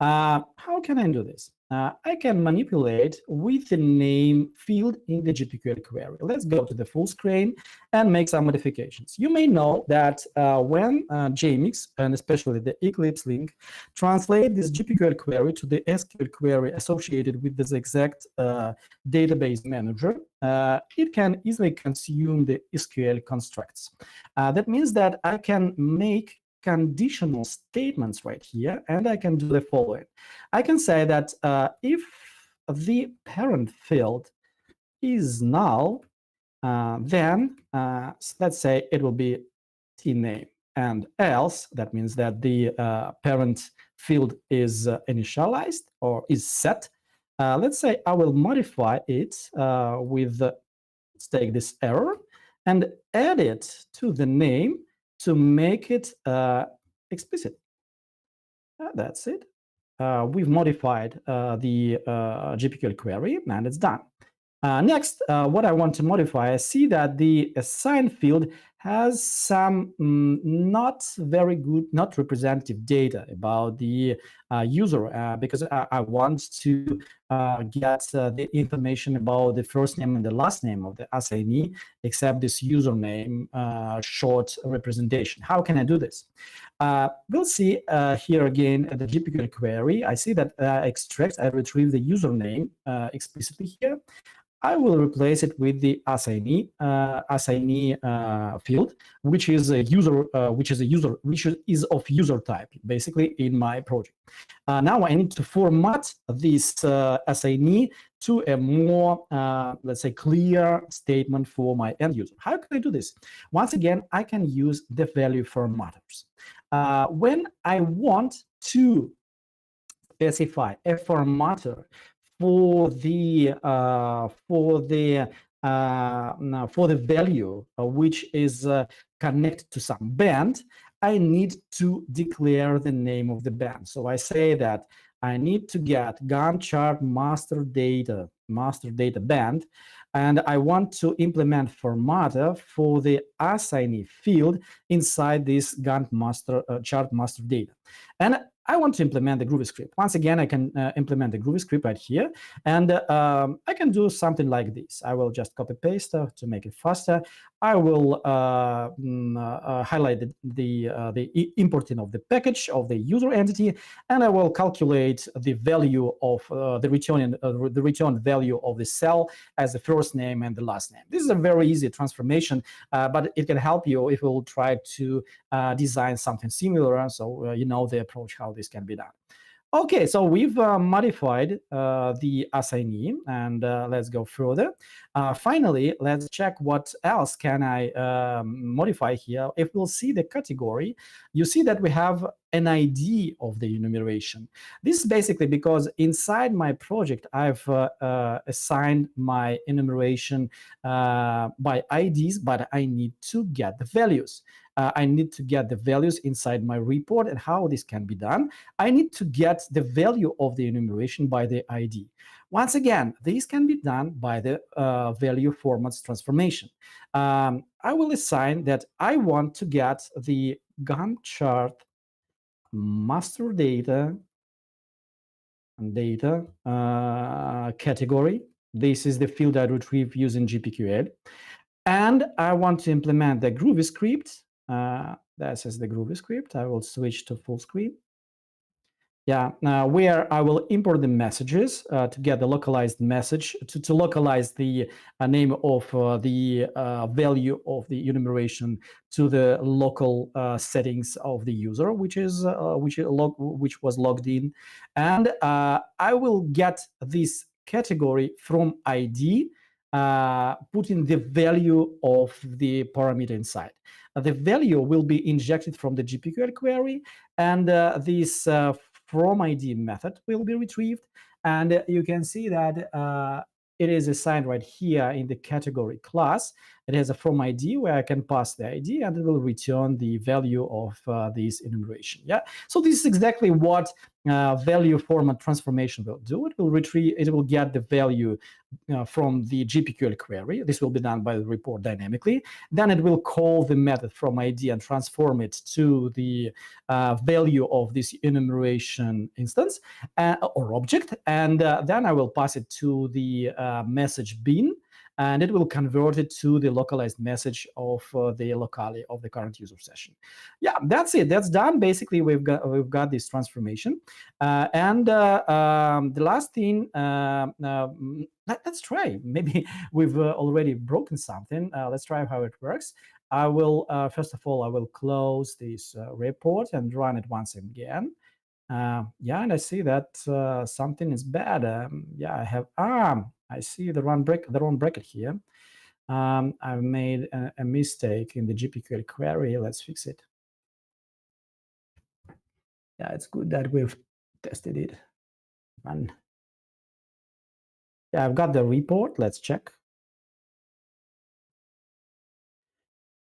How can I do this? I can manipulate with the name field in the GPQL query. Let's go to the full screen and make some modifications. You may know that when Jmix, and especially the Eclipse link, translate this GPQL query to the SQL query associated with this exact database manager, it can easily consume the SQL constructs. That means that I can make conditional statements right here, and I can do the following. I can say that if the parent field is null, then let's say it will be tname, and else, that means that the parent field is initialized or is set. Let's say I will modify it with, let's take this error and add it to the name to make it explicit. That's it. We've modified the GPQL query, and it's done. Next, what I want to modify, I see that the assign field has some not very good, not representative data about the user, because I want to get the information about the first name and the last name of the assignee, except this username short representation. How can I do this? We'll see here again the GPQL query. I see that extract, I retrieve the username explicitly here. I will replace it with the assignee field, which is a user, which is of user type, basically in my project. Now I need to format this assignee to a more, let's say, clear statement for my end user. How can I do this? Once again, I can use the value formatters. When I want to specify a formatter for the value which is connected to some band, I need to declare the name of the band. So I say that I need to get Gantt chart master data band, and I want to implement formatter for the assignee field inside this Gantt chart master data. And I want to implement the Groovy script. Once again, I can implement the Groovy script right here, and I can do something like this. I will just copy paste to make it faster. I will highlight the importing of the package of the user entity, and I will calculate the value of the return value of the cell as the first name and the last name. This is a very easy transformation, but it can help you if you will try to design something similar. So you know the approach how this can be done. Okay, so we've modified the assignee, and let's go further. Finally, let's check what else can I modify here. If we'll see the category, you see that we have an ID of the enumeration. This is basically because inside my project, I've assigned my enumeration by IDs, but I need to get the values. I need to get the values inside my report, and how this can be done. I need to get the value of the enumeration by the ID. Once again, this can be done by the value formats transformation. I will assign that I want to get the Gantt chart master data category. This is the field I retrieve using GPQL. And I want to implement the Groovy script. This is the Groovy script. I will switch to full screen. Yeah, where I will import the messages to get the localized message, to localize the name of the value of the enumeration to the local settings of the user, which was logged in. And I will get this category from ID, putting the value of the parameter inside. The value will be injected from the GPQL query, and this from ID method will be retrieved. And you can see that it is assigned right here in the category class. It has a from ID where I can pass the ID, and it will return the value of this enumeration. Yeah. So this is exactly what value format transformation will do. It will retrieve. It will get the value from the GPQL query. This will be done by the report dynamically. Then it will call the method from ID and transform it to the value of this enumeration instance or object. And then I will pass it to the message bin, and it will convert it to the localized message of the locale of the current user session. Yeah, that's it. That's done. Basically, we've got this transformation. The last thing, let's try. Maybe we've already broken something. Let's try how it works. I will first of all, I will close this report and run it once again. Yeah, and I see that something is bad. Yeah, I have I see the wrong bracket here. I've made a mistake in the GPQL query. Let's fix it. Yeah, it's good that we've tested it. And yeah, I've got the report. Let's check.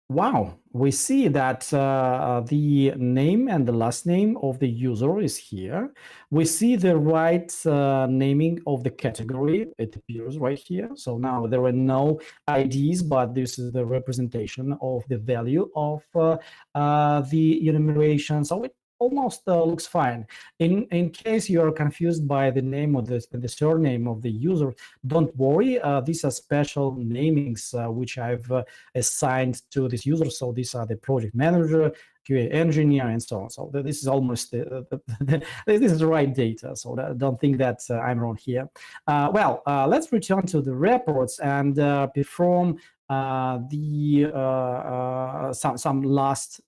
Wow, we see that the name and the last name of the user is here. We see the right naming of the category. It appears right here. So now there are no IDs, but this is the representation of the value of the enumeration. So it almost looks fine. In case you are confused by the name of the surname of the user, don't worry. These are special namings which I've assigned to this user. So these are the project manager, QA engineer, and so on. So this is almost this is the right data. So don't think that I'm wrong here. Let's return to the reports and perform some last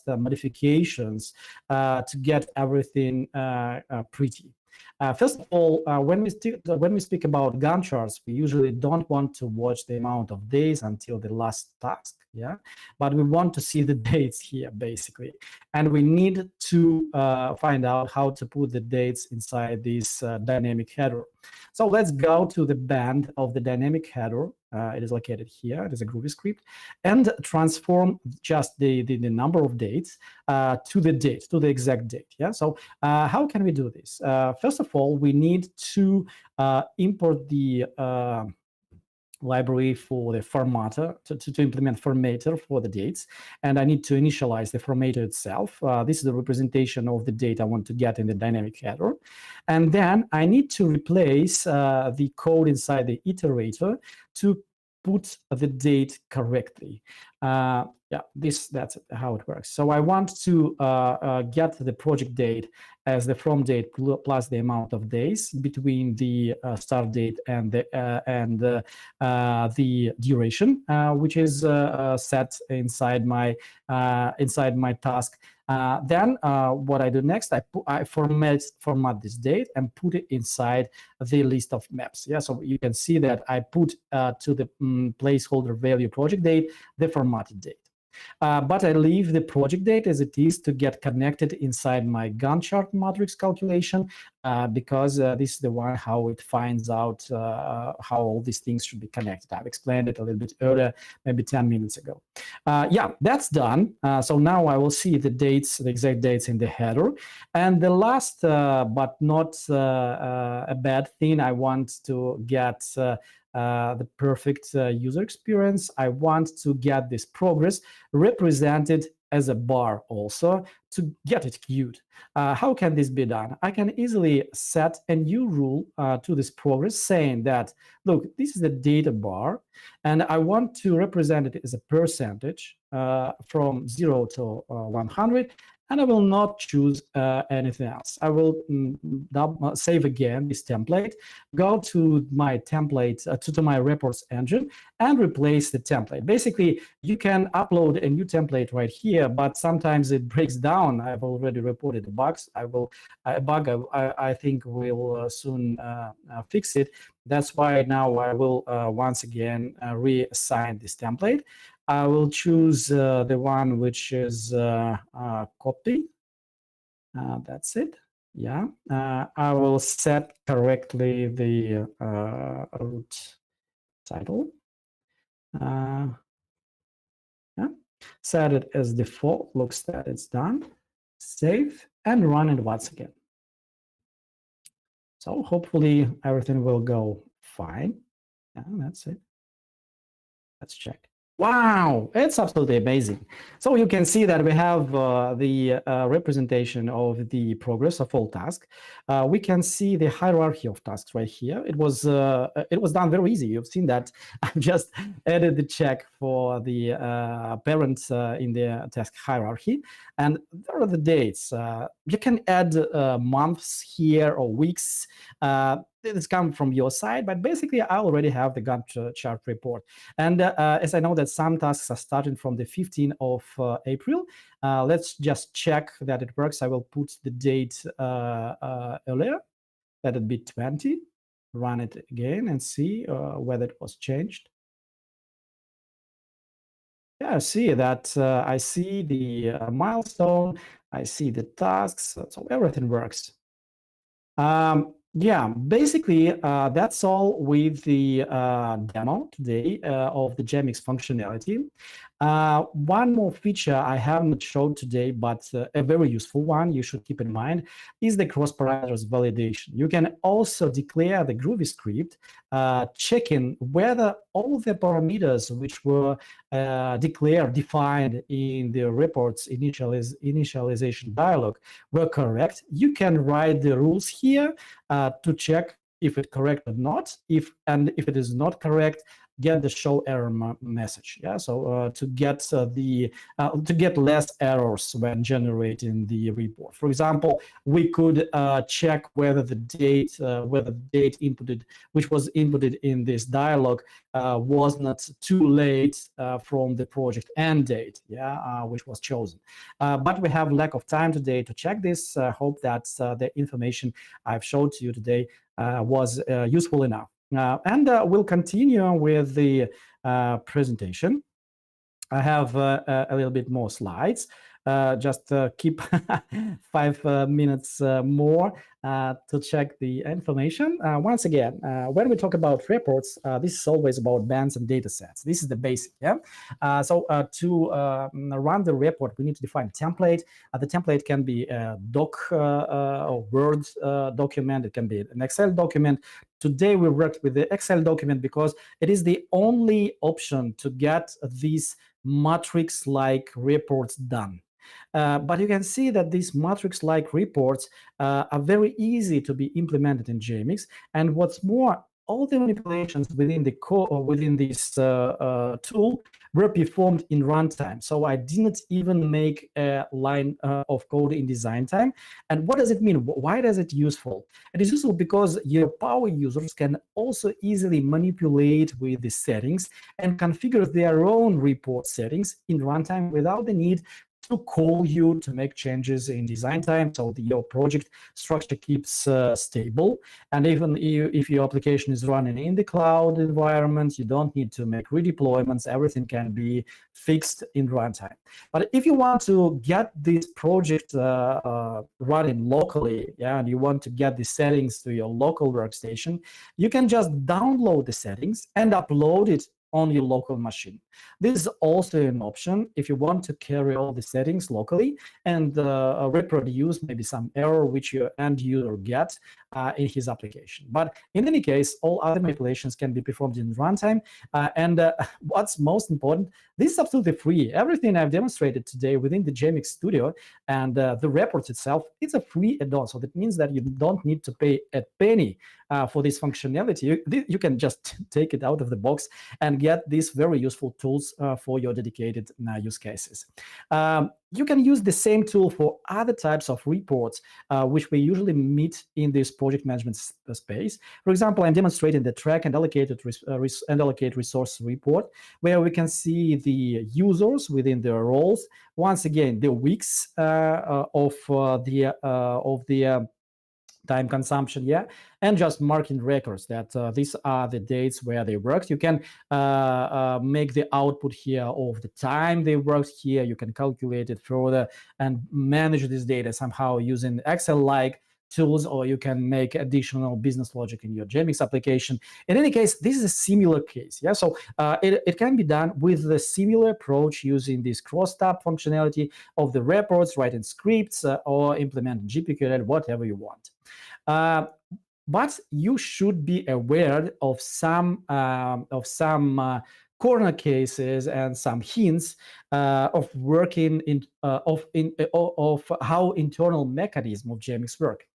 modifications to get everything pretty. First of all, when we speak about Gantt charts, we usually don't want to watch the amount of days until the last task, yeah, but we want to see the dates here basically, and we need to find out how to put the dates inside this dynamic header. So let's go to the band of the dynamic header. It is located here. It is a Groovy script, and transform just the number of dates to the date, to the exact date. Yeah. So how can we do this? First of all, we need to import the library for the formatter to implement formatter for the dates, and I need to initialize the formatter itself. This is the representation of the date I want to get in the dynamic header, and then I need to replace the code inside the iterator to put the date correctly. Yeah, that's how it works. So I want to get the project date as the from date plus the amount of days between the start date and the duration, which is set inside my task. Then what I do next, I format this date and put it inside the list of maps. Yeah, so you can see that I put to the placeholder value project date the formatted date. But I leave the project date as it is to get connected inside my Gantt chart matrix calculation because this is the one how it finds out how all these things should be connected. I've explained it a little bit earlier, maybe 10 minutes ago. Yeah, that's done. So now I will see the dates, the exact dates in the header. And the last but not a bad thing, I want to get the perfect user experience. I want to get this progress represented as a bar also to get it queued. How can this be done? I can easily set a new rule to this progress saying that, look, this is the data bar, and I want to represent it as a percentage from 0 to 100, and I will not choose anything else. I will save again this template, go to my template, to my reports engine, and replace the template. Basically, you can upload a new template right here, but sometimes it breaks down. I've already reported the bugs. I think we'll soon fix it. That's why now I will once again reassign this template. I will choose the one which is copy. That's it. Yeah. I will set correctly the root title. Yeah. Set it as default. Looks that it's done. Save and run it once again. So hopefully everything will go fine. Yeah, that's it. Let's check. Wow, it's absolutely amazing. So you can see that we have the representation of the progress of all tasks. We can see the hierarchy of tasks right here. It was done very easy. You've seen that. I've just added the check for the parents in the task hierarchy, and there are the dates. You can add months here or weeks. This comes from your side, but basically I already have the Gantt chart report. And as I know that some tasks are starting from the 15th of April, let's just check that it works. I will put the date earlier, let it be 20, run it again and see whether it was changed. Yeah, I see that. I see the milestone, I see the tasks, so everything works. Yeah, basically, that's all with the demo today of the Jmix functionality. One more feature I haven't showed today, but a very useful one you should keep in mind is the cross-parameters validation. You can also declare the Groovy script, checking whether all the parameters which were defined in the report's initialization dialog were correct. You can write the rules here to check if it's correct or not. If it is not correct, get the show error message. Yeah, so to get less errors when generating the report. For example, we could check whether the date inputted, which was inputted in this dialog, was not too late from the project end date, which was chosen. But we have lack of time today to check this. Hope that the information I've showed to you today was useful enough. And we'll continue with the presentation. I have a little bit more slides. Just keep 5 minutes more to check the information. Once again, when we talk about reports, this is always about bands and data sets. This is the basic, So to run the report, we need to define a template. The template can be a doc or Word document. It can be an Excel document. Today we worked with the Excel document because it is the only option to get these matrix-like reports done. But you can see that these matrix-like reports are very easy to be implemented in Jmix. And what's more, all the manipulations within the within this tool were performed in runtime. So I didn't even make a line of code in design time. And what does it mean? Why is it useful? It is useful because your power users can also easily manipulate with the settings and configure their own report settings in runtime without the need to call you to make changes in design time, so your project structure keeps stable. And even if your application is running in the cloud environment, you don't need to make redeployments. Everything can be fixed in runtime. But if you want to get this project running locally, and you want to get the settings to your local workstation, you can just download the settings and upload it on your local machine. This is also an option if you want to carry all the settings locally and reproduce maybe some error which your end user gets in his application. But in any case, all other manipulations can be performed in runtime. And what's most important, this is absolutely free. Everything I've demonstrated today within the Jmix Studio and the reports itself, it's a free add-on. So that means that you don't need to pay a penny for this functionality. You can just take it out of the box and get these very useful tools for your dedicated use cases. You can use the same tool for other types of reports, which we usually meet in this project management space. For example, I'm demonstrating the track and allocate resource report, where we can see the users within their roles. Once again, the weeks of the time consumption, and just marking records that these are the dates where they worked. You can make the output here of the time they worked here. You can calculate it further and manage this data somehow using Excel-like tools, or you can make additional business logic in your Jmix application. In any case, this is a similar case. So it can be done with the similar approach using this cross-tab functionality of the reports, writing scripts, or implementing GPQL, whatever you want. But you should be aware of some corner cases and some hints of working of how internal mechanism of Jmix work.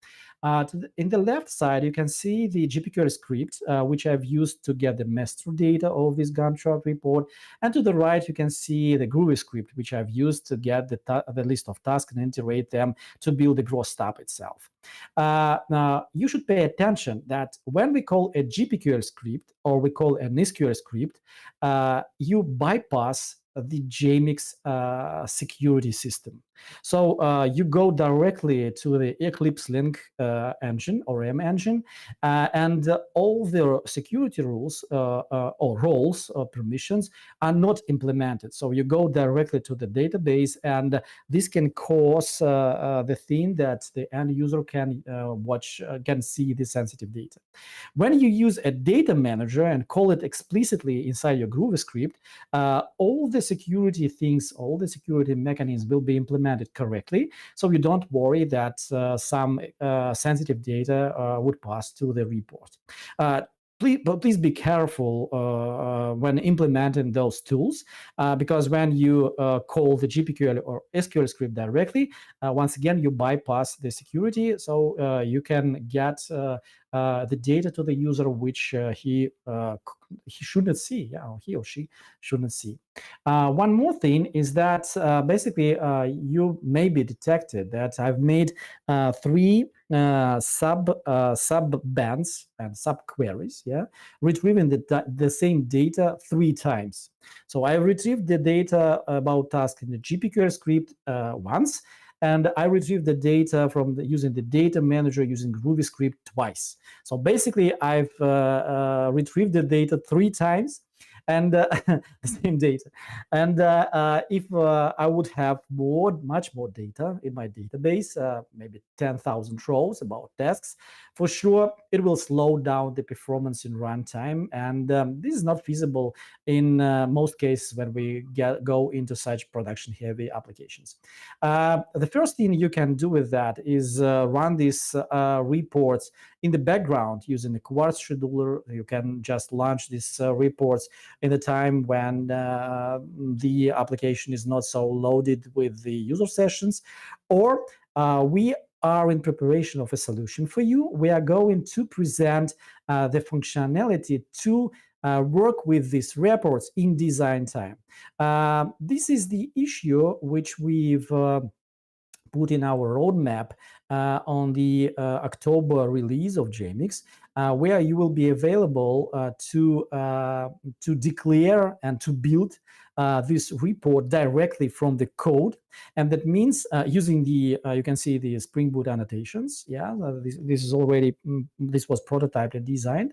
In the left side, you can see the GPQL script, which I've used to get the master data of this Gantt chart report. And to the right, you can see the Groovy script, which I've used to get the list of tasks and integrate them to build the gross tab itself. Now, you should pay attention that when we call a GPQL script or we call an SQL script, you bypass the Jmix security system. So you go directly to the Eclipse Link engine or M engine, and all the security rules or roles or permissions are not implemented. So you go directly to the database, and this can cause the thing that the end user can can see the sensitive data. When you use a data manager and call it explicitly inside your Groovy script, all the security things, all the security mechanisms will be implemented correctly. So you don't worry that some sensitive data would pass to the report. Please be careful when implementing those tools, because when you call the GPQL or SQL script directly, once again, you bypass the security, so you can get the data to the user which he shouldn't see, or he or she shouldn't see. One more thing is that basically you may be detected that I've made three sub bands and sub queries, retrieving the same data 3 times. So I retrieved the data about task in the GPQL script once, and I retrieved the data from using the data manager using Groovy script twice. So basically, I've retrieved the data 3 times, and the same data. And if I would have much more data in my database, maybe 10,000 rows about tasks, for sure it will slow down the performance in runtime. And this is not feasible in most cases when we go into such production-heavy applications. The first thing you can do with that is run these reports in the background using the Quartz scheduler. You can just launch these reports in the time when the application is not so loaded with the user sessions, or we are in preparation of a solution for you. We are going to present the functionality to work with these reports in design time. This is the issue which we've put in our roadmap on the October release of Jmix, where you will be available to declare and to build this report directly from the code. And that means using the, you can see the Spring Boot annotations. This is already, this was prototyped and designed.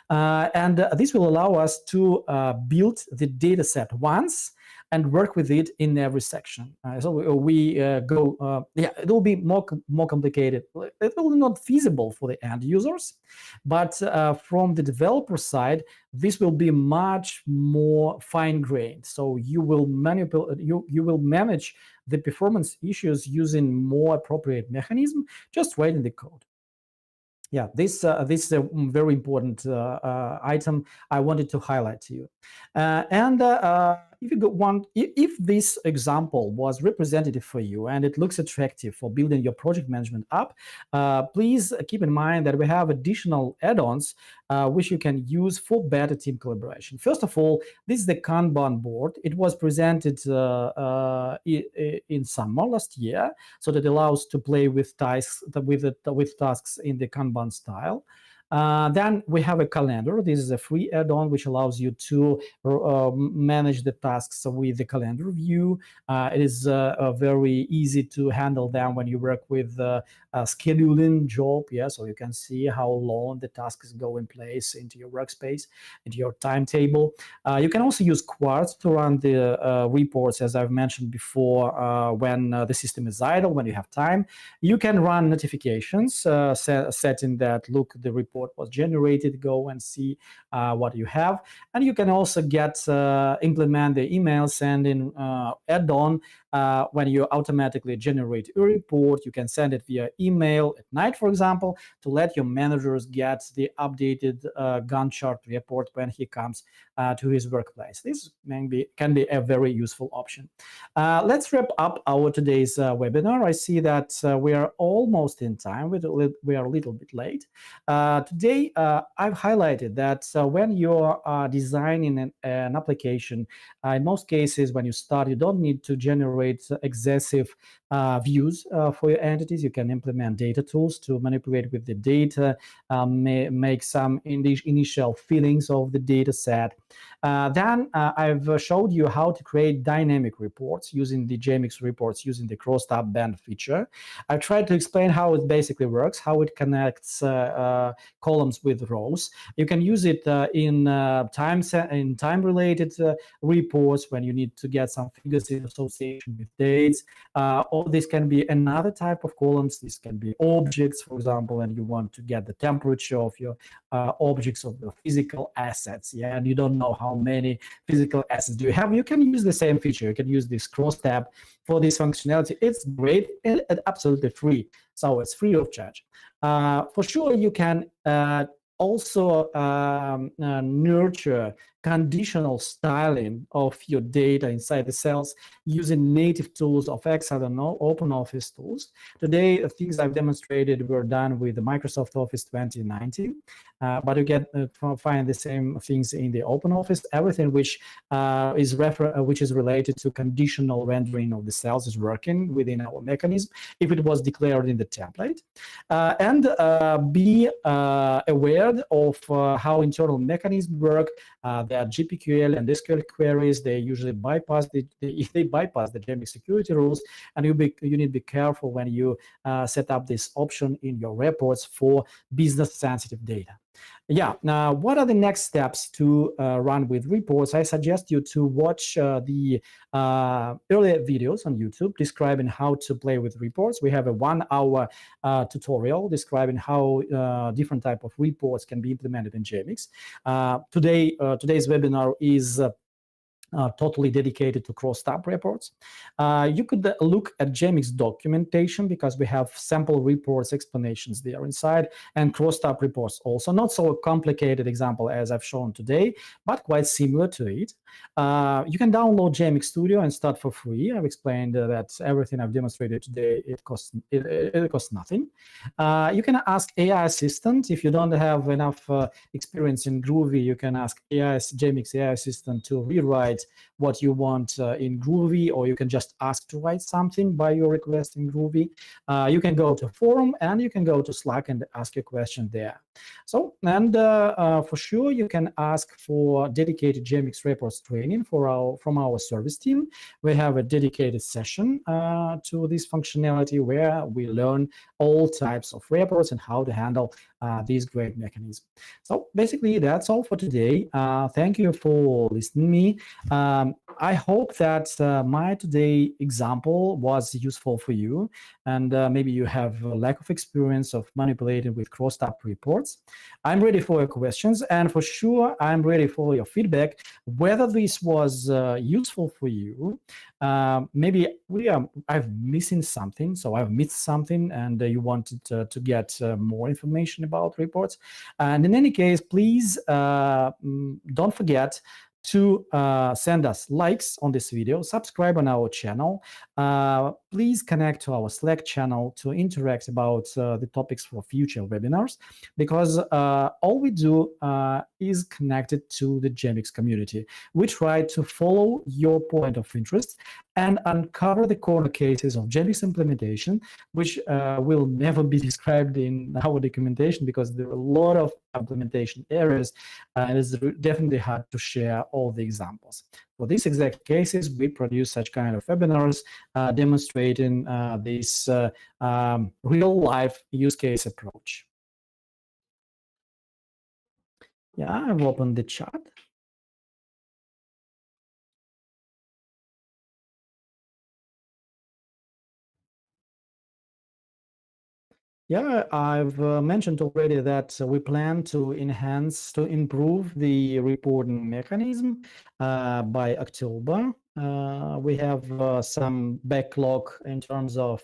And this will allow us to build the data set once and work with it in every section. So we go, it will be more complicated. It will be not feasible for the end users, but from the developer side, this will be much more fine-grained. So you will manipulate, you will manage the performance issues using more appropriate mechanism, just writing the code. Yeah, this is a very important item I wanted to highlight to you. If you want, if this example was representative for you and it looks attractive for building your project management app, please keep in mind that we have additional add-ons which you can use for better team collaboration. First of all, this is the Kanban board. It was presented in summer last year, so that allows to play with tasks in the Kanban style. Then we have a calendar. This is a free add-on which allows you to manage the tasks with the calendar view. It is very easy to handle them when you work with scheduling job. Yeah, so you can see how long the tasks go in place into your workspace, into your timetable. You can also use Quartz to run the reports, as I've mentioned before, when the system is idle, when you have time. You can run notifications, setting that, look, the report was generated, go and see what you have. And you can also implement the email sending add-on when you automatically generate a report. You can send it via email at night, for example, to let your managers get the updated Gantt chart report when he comes to his workplace. This can be a very useful option. Let's wrap up our today's webinar. I see that we are almost in time. We are a little bit late. Today, I've highlighted that when you're designing an application, in most cases, when you start, you don't need to generate excessive views for your entities. You can implement data tools to manipulate with the data, make some initial fillings of the data set. Then I've showed you how to create dynamic reports using the Jmix reports, using the cross-tab band feature. I tried to explain how it basically works, how it connects columns with rows. You can use it in time-related reports when you need to get some figures in association with dates. Or this can be another type of columns. This can be objects, for example, and you want to get the temperature of your objects, of the physical assets. Yeah, and you don't know how many physical assets do you have. You can use the same feature. You can use this cross tab for this functionality. It's great and absolutely free. So it's free of charge. For sure, you can also nurture conditional styling of your data inside the cells using native tools of Excel and OpenOffice tools. Today, the things I've demonstrated were done with the Microsoft Office 2019, but you can find the same things in the OpenOffice. Everything which is related to conditional rendering of the cells is working within our mechanism if it was declared in the template. And be aware of how internal mechanisms work. There are GPQL and SQL queries. They usually bypass the Jmix security rules, and you need to be careful when you set up this option in your reports for business sensitive data. Yeah, now what are the next steps to run with reports? I suggest you to watch the earlier videos on YouTube describing how to play with reports. We have a 1-hour tutorial describing how different type of reports can be implemented in Jmix. Today's webinar is totally dedicated to cross-tab reports. You could look at Jmix documentation because we have sample reports explanations there inside, and cross-tab reports also. Not so complicated example as I've shown today, but quite similar to it. You can download Jmix Studio and start for free. I've explained that everything I've demonstrated today, it costs nothing. You can ask AI Assistant. If you don't have enough experience in Groovy, you can ask Jmix AI Assistant to rewrite what you want in Groovy, or you can just ask to write something by your request in Groovy. You can go to forum and you can go to Slack and ask your question there. So, and for sure, you can ask for dedicated Jmix reports training from our service team. We have a dedicated session to this functionality where we learn all types of reports and how to handle these great mechanisms. So basically, that's all for today. Thank you for listening to me. I hope that my today example was useful for you, and maybe you have a lack of experience of manipulating with crossed-up reports. I'm ready for your questions, and for sure, I'm ready for your feedback, whether this was useful for you. Maybe I've missing something, so I've missed something, and you wanted to get more information about reports. And in any case, please don't forget to send us likes on this video, subscribe on our channel. Please connect to our Slack channel to interact about the topics for future webinars, because all we do is connected to the Jmix community. We try to follow your point of interest and uncover the corner cases of Jmix implementation, which will never be described in our documentation because there are a lot of implementation areas, and it's definitely hard to share all the examples. For these exact cases, we produce such kind of webinars demonstrating this real-life use case approach. Yeah, I've opened the chat. Yeah, I've mentioned already that we plan to improve the reporting mechanism by October. We have some backlog in terms of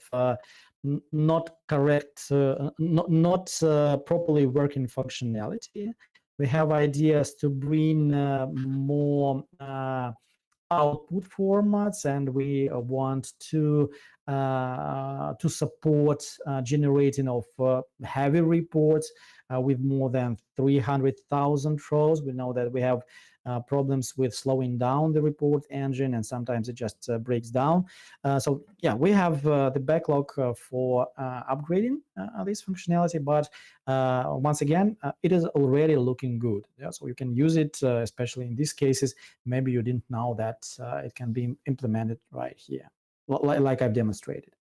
not correct, not properly working functionality. We have ideas to bring more output formats, and we want to support generating of heavy reports with more than 300,000 rows. We know that we have problems with slowing down the report engine, and sometimes it just breaks down. So yeah, we have the backlog for upgrading this functionality, but once again, it is already looking good. Yeah, so you can use it, especially in these cases. Maybe you didn't know that it can be implemented right here, like I've demonstrated.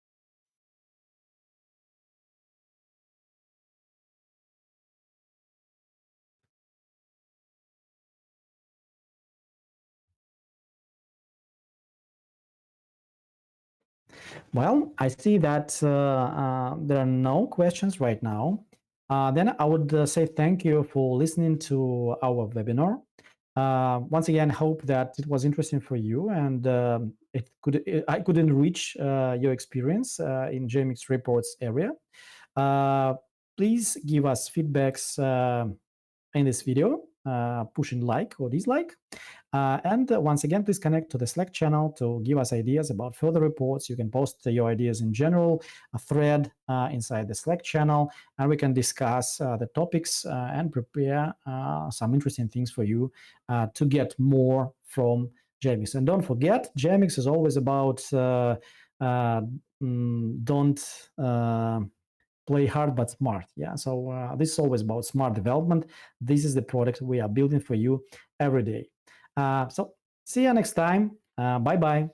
Well, I see that there are no questions right now. Then I would say thank you for listening to our webinar. Once again, hope that it was interesting for you, and I could enrich your experience in Jmix reports area. Please give us feedbacks in this video, pushing like or dislike. And once again, please connect to the Slack channel to give us ideas about further reports. You can post your ideas in general, a thread inside the Slack channel, and we can discuss the topics and prepare some interesting things for you to get more from Jmix. And don't forget, Jmix is always about don't play hard but smart. Yeah, so this is always about smart development. This is the product we are building for you every day. So see you next time. Bye-bye.